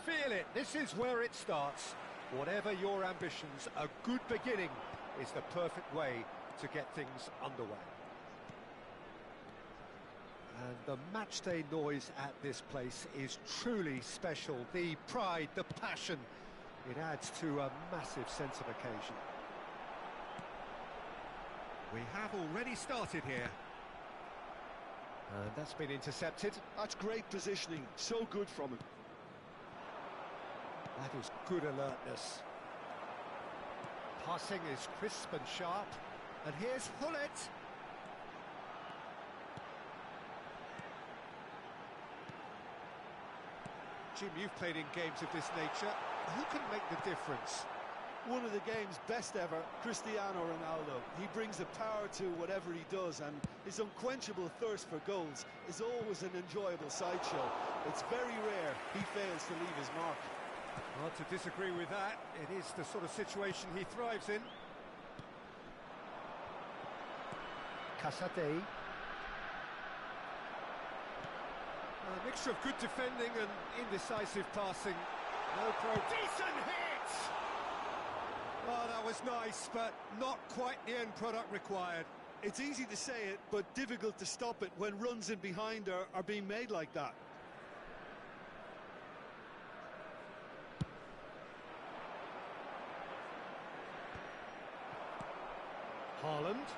Feel it, this is where it starts. Whatever your ambitions, a good beginning is the perfect way to get things underway. And the matchday noise at this place is truly special. The pride, the passion, it adds to a massive sense of occasion. We have already started here. And that's been intercepted. That's great positioning, so good from him. That is good alertness. Passing is crisp and sharp. And here's Hullet. Jim, you've played in games of this nature. Who can make the difference? One of the game's best ever, Cristiano Ronaldo. He brings the power to whatever he does, and his unquenchable thirst for goals is always an enjoyable sideshow. It's very rare he fails to leave his mark. Hard to disagree with that. It is the sort of situation he thrives in. Casade. A mixture of good defending and indecisive passing. No pro. Decent hit! Oh, that was nice, but not quite the end product required. It's easy to say it, but difficult to stop it when runs in behind are being made like that. Haaland.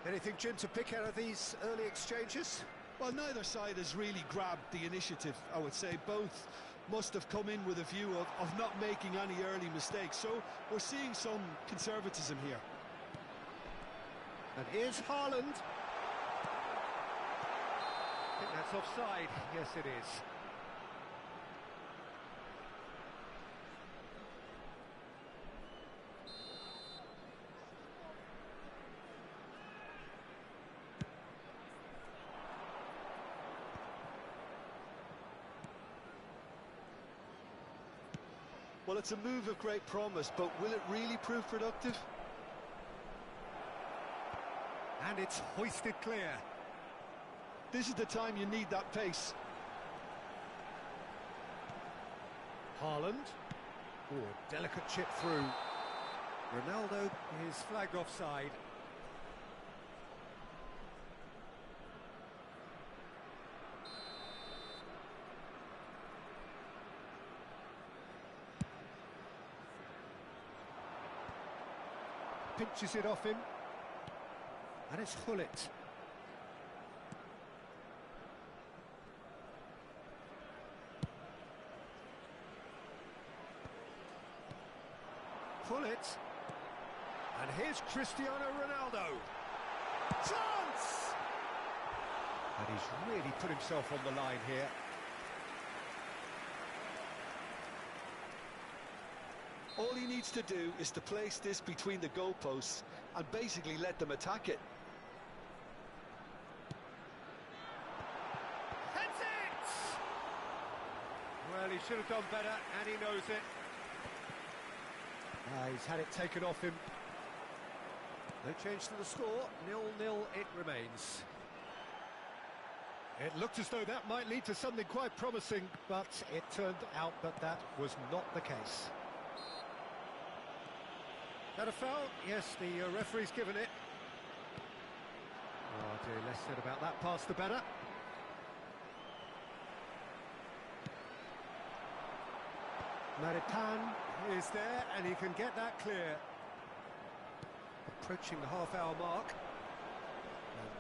Anything, Jim, to pick out of these early exchanges? Well, neither side has really grabbed the initiative, I would say. Both must have come in with a view of not making any early mistakes. So we're seeing some conservatism here. And here's Haaland. I think that's offside. Yes, it is. Well, it's a move of great promise, but will it really prove productive? And it's hoisted clear. This is the time you need that pace. Haaland. Oh, delicate chip through. Ronaldo is flagged offside. Pinches it off him. And it's Hullet. Hullet. And here's Cristiano Ronaldo. Chance! And he's really put himself on the line here. All he needs to do is to place this between the goalposts and basically let them attack it. Heads it! Well, he should have done better, and he knows it. He's had it taken off him. No change to the score, 0-0 it remains. It looked as though that might lead to something quite promising, but it turned out that was not the case. That a foul? Yes, the referee's given it. Oh dear, less said about that pass the better. Maripan is there, and he can get that clear. Approaching the half-hour mark.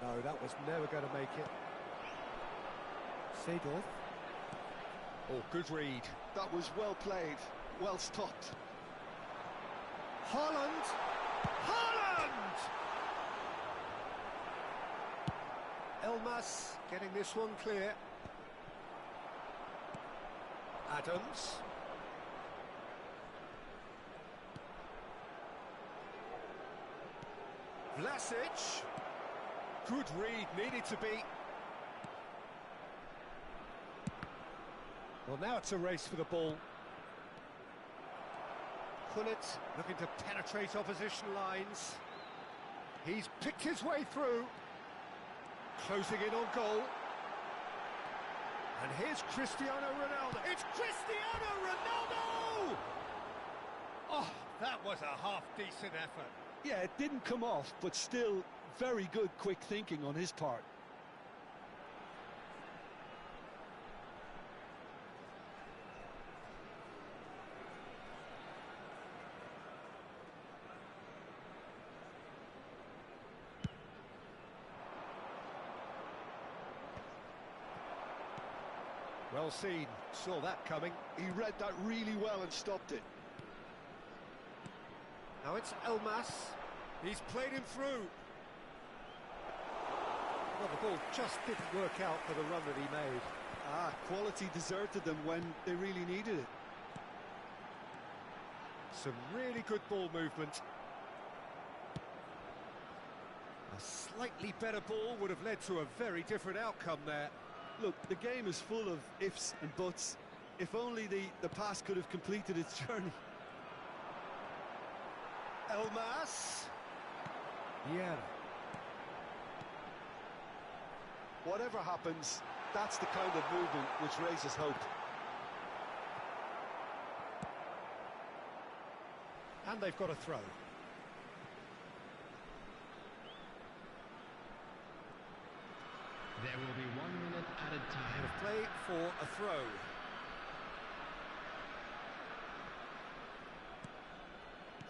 And no, that was never going to make it. Seedorf. Oh, good read. That was well played, well stopped. Haaland! Haaland! Elmas getting this one clear. Adams. Vlasic. Good read, needed to be. Well, now it's a race for the ball. Hullet looking to penetrate opposition lines. He's picked his way through. Closing in on goal. And here's Cristiano Ronaldo. It's Cristiano Ronaldo! Oh, that was a half-decent effort. Yeah, it didn't come off, but still very good quick thinking on his part. Well seen, saw that coming. He read that really well and stopped it. Now it's Elmas. He's played him through. Well, the ball just didn't work out for the run that he made. Quality deserted them when they really needed it. Some really good ball movement. A slightly better ball would have led to a very different outcome there. Look, the game is full of ifs and buts. If only the pass could have completed its journey. Elmas. Yeah. Whatever happens, that's the kind of movement which raises hope. And they've got a throw. There will be 1 minute added time. of play for a throw.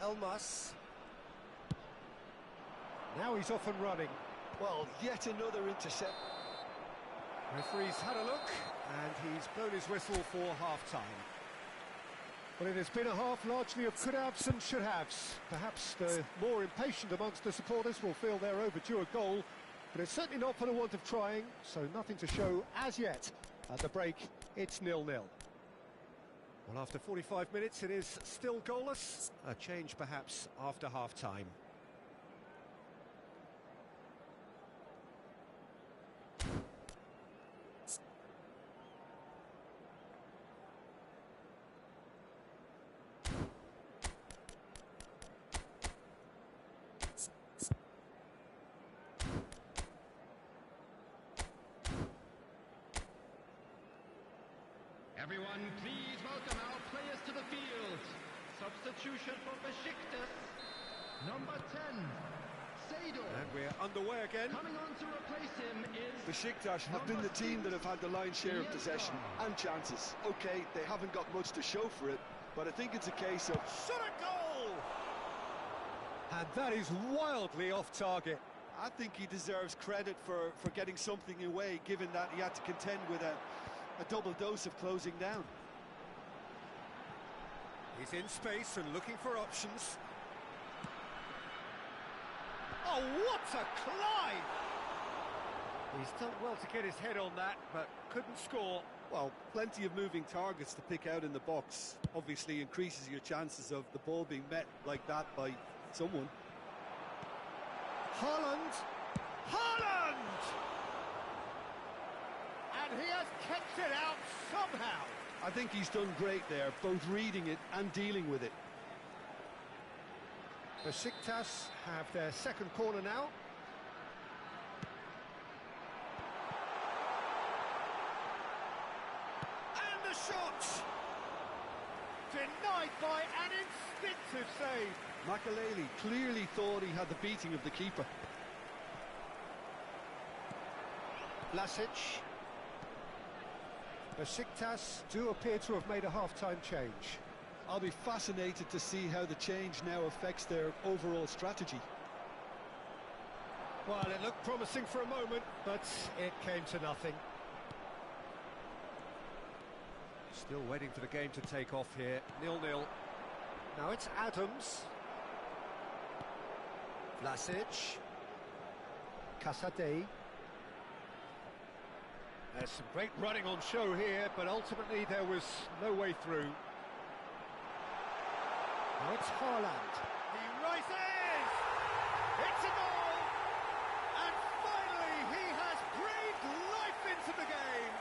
Elmas. Now he's off and running. Well, yet another intercept. Referee's had a look, and he's blown his whistle for half-time. Well, it has been a half largely of could-haves and should-haves. Perhaps the more impatient amongst the supporters will feel they're overdue a goal, but it's certainly not for the want of trying, so nothing to show as yet. At the break, it's 0-0. Well, after 45 minutes, it is still goalless. A change, perhaps, after half-time. Everyone, please welcome our players to the field. Substitution for Besiktas, number 10, Sado. And we're underway again. Coming on to replace him is... Besiktas have been the team that have had the lion's share of possession and chances. Okay, they haven't got much to show for it, but I think it's a case of... Shot a goal! And that is wildly off target. I think he deserves credit for getting something away, given that he had to contend with a double dose of closing down. He's in space and looking for options. Oh, what a climb! He's done well to get his head on that, but couldn't score. Well, plenty of moving targets to pick out in the box. Obviously increases your chances of the ball being met like that by someone. Haaland! Haaland! And he has kept it out somehow. I think he's done great there, both reading it and dealing with it. Besiktas have their second corner now. And the shot! Denied by an instinctive save. Makaleli clearly thought he had the beating of the keeper. Vlasic. Besiktas do appear to have made a half-time change. I'll be fascinated to see how the change now affects their overall strategy. Well, it looked promising for a moment, but it came to nothing. Still waiting for the game to take off here. 0-0. Now it's Adams. Vlasic. Casadei. There's some great running on show here, but ultimately there was no way through. Now it's Haaland. He rises! It's a goal! And finally he has breathed life into the game!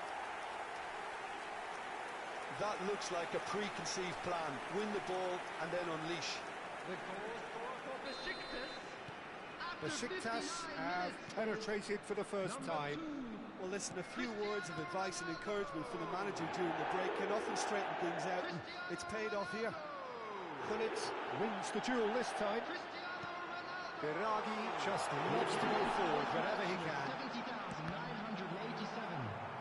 That looks like a preconceived plan. Win the ball and then unleash. The goal scorer for Besiktas, Besiktas have penetrated for the first time. Well, listen, a few words of advice and encouragement from the manager during the break can often straighten things out, and it's paid off here. Gullit wins the duel this time. Biragi just loves to go forward whenever he can. 70,987.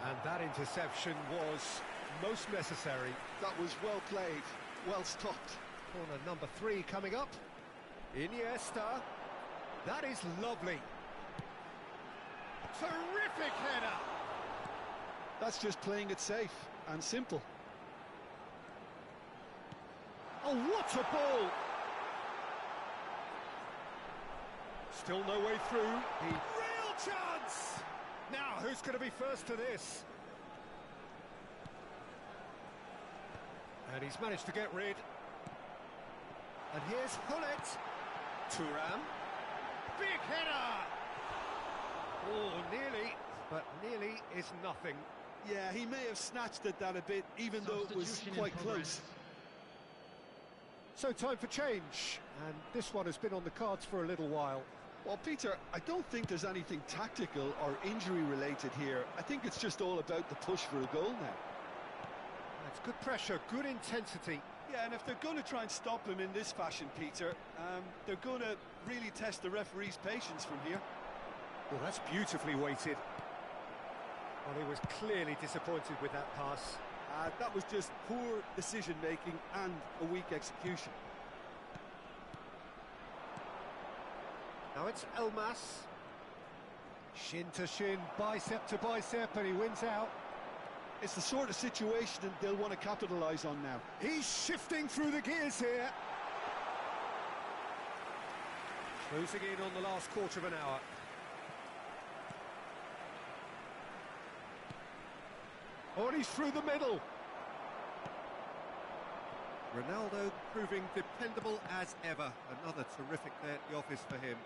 And that interception was most necessary. That was well played, well stopped. Corner number 3 coming up. Iniesta. That is lovely. Terrific header. That's just playing it safe and simple. Oh, what a ball! Still no way through. Real chance! Now, who's going to be first to this? And he's managed to get rid. And here's Gullit. Thuram. Big header! Oh, nearly, but nearly is nothing. Yeah, he may have snatched at that a bit, even though it was quite close. So time for change, and this one has been on the cards for a little while. Well, Peter, I don't think there's anything tactical or injury related here. I think it's just all about the push for a goal now. It's good pressure, good intensity. Yeah, and if they're going to try and stop him in this fashion, Peter, they're going to really test the referee's patience from here. Well, that's beautifully weighted. Well, he was clearly disappointed with that pass. That was just poor decision-making and a weak execution. Now it's Elmas. Shin to shin, bicep to bicep, and he wins out. It's the sort of situation that they'll want to capitalise on now. He's shifting through the gears here. Closing in on the last quarter of an hour. Oh, and he's through the middle. Ronaldo proving dependable as ever. Another terrific day at the office for him.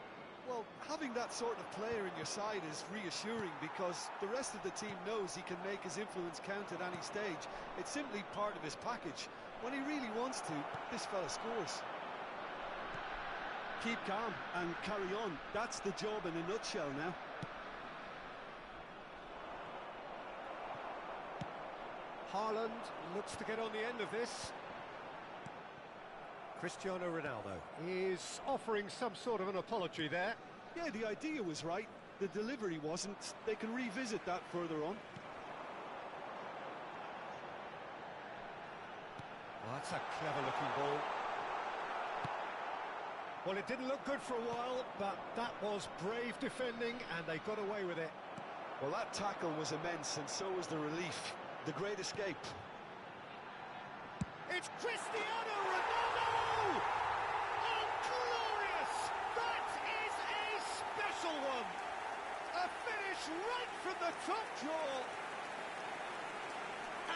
Well, having that sort of player in your side is reassuring because the rest of the team knows he can make his influence count at any stage. It's simply part of his package. When he really wants to, this fella scores. Keep calm and carry on. That's the job in a nutshell now. Haaland looks to get on the end of this. Cristiano Ronaldo is offering some sort of an apology there. Yeah, the idea was right. The delivery wasn't. They can revisit that further on. Oh, that's a clever-looking ball. Well, it didn't look good for a while, but that was brave defending, and they got away with it. Well, that tackle was immense, and so was the relief. The great escape. It's Cristiano Ronaldo! Oh, glorious! That is a special one! A finish right from the top draw.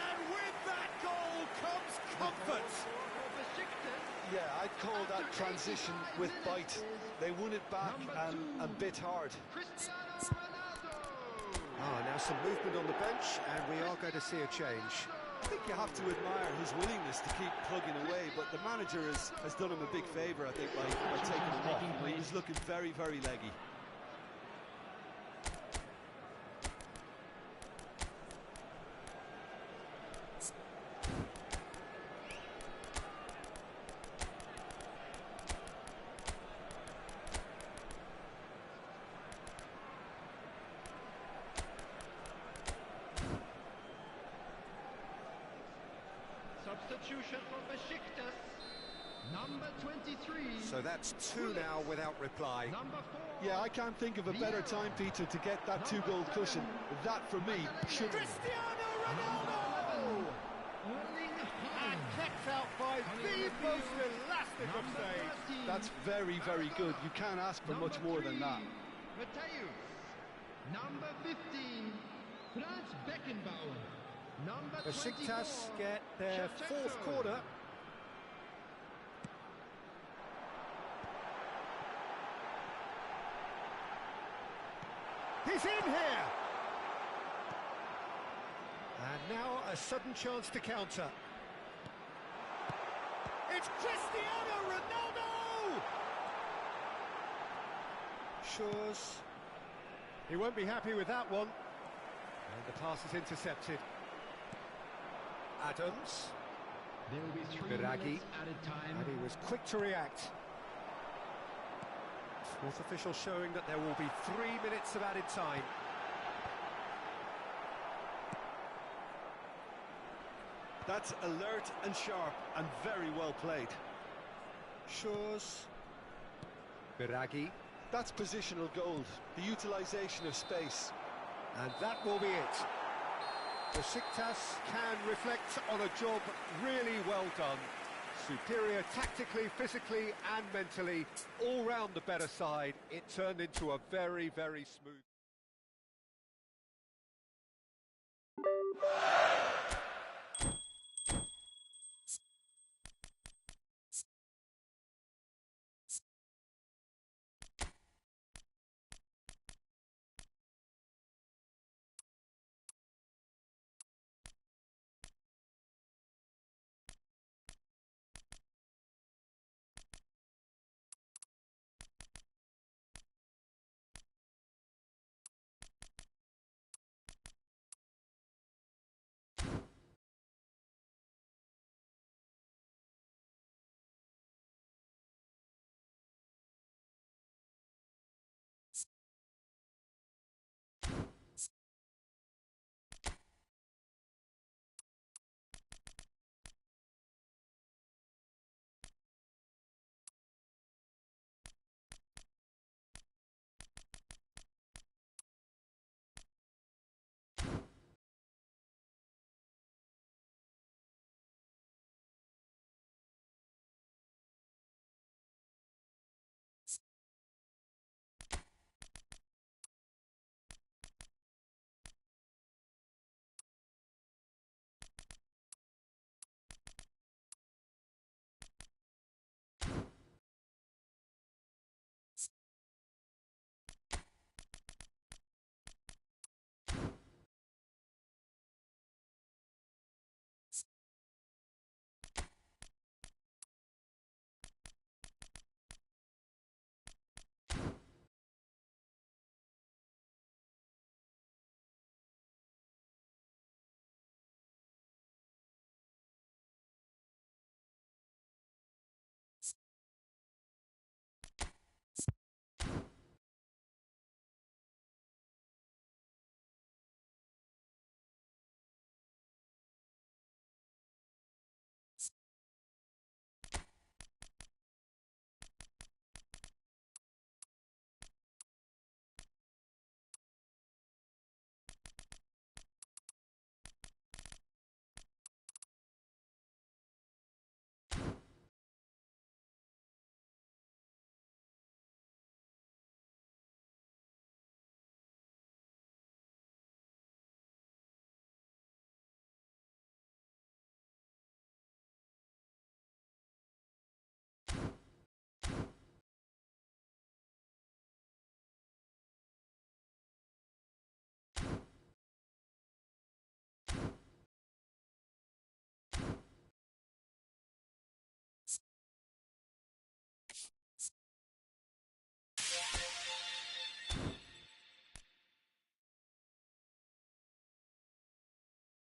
And with that goal comes comfort. Yeah, I'd call that transition with bite. They won it back and bit hard. Now some movement on the bench, and we are going to see a change. I think you have to admire his willingness to keep plugging away, but the manager has done him a big favour, I think, by taking him off. He was looking very, very leggy. Substitution for Besiktas. Number 23. So that's 2 now without reply. Number 4. Yeah, I can't think of a better time, Peter, to get that 2-goal cushion. That, for me, should... Cristiano Ronaldo! And kept out by the most elastic of saves. That's very, very good. You can't ask for much more than that. Matthäus. Number 15. Franz Beckenbauer. Number 24. Besiktas get their 4th corner. He's in here! And now a sudden chance to counter. It's Cristiano Ronaldo! Shows. He won't be happy with that one. And the pass is intercepted. Adams. There will be 3 minutes added time. And he was quick to react. Fourth official showing that there will be 3 minutes of added time. That's alert and sharp and very well played. Shows. Biragi. That's positional gold, the utilisation of space. And that will be it. Besiktas can reflect on a job really well done. Superior tactically, physically and mentally, all round the better side. It turned into a very, very smooth...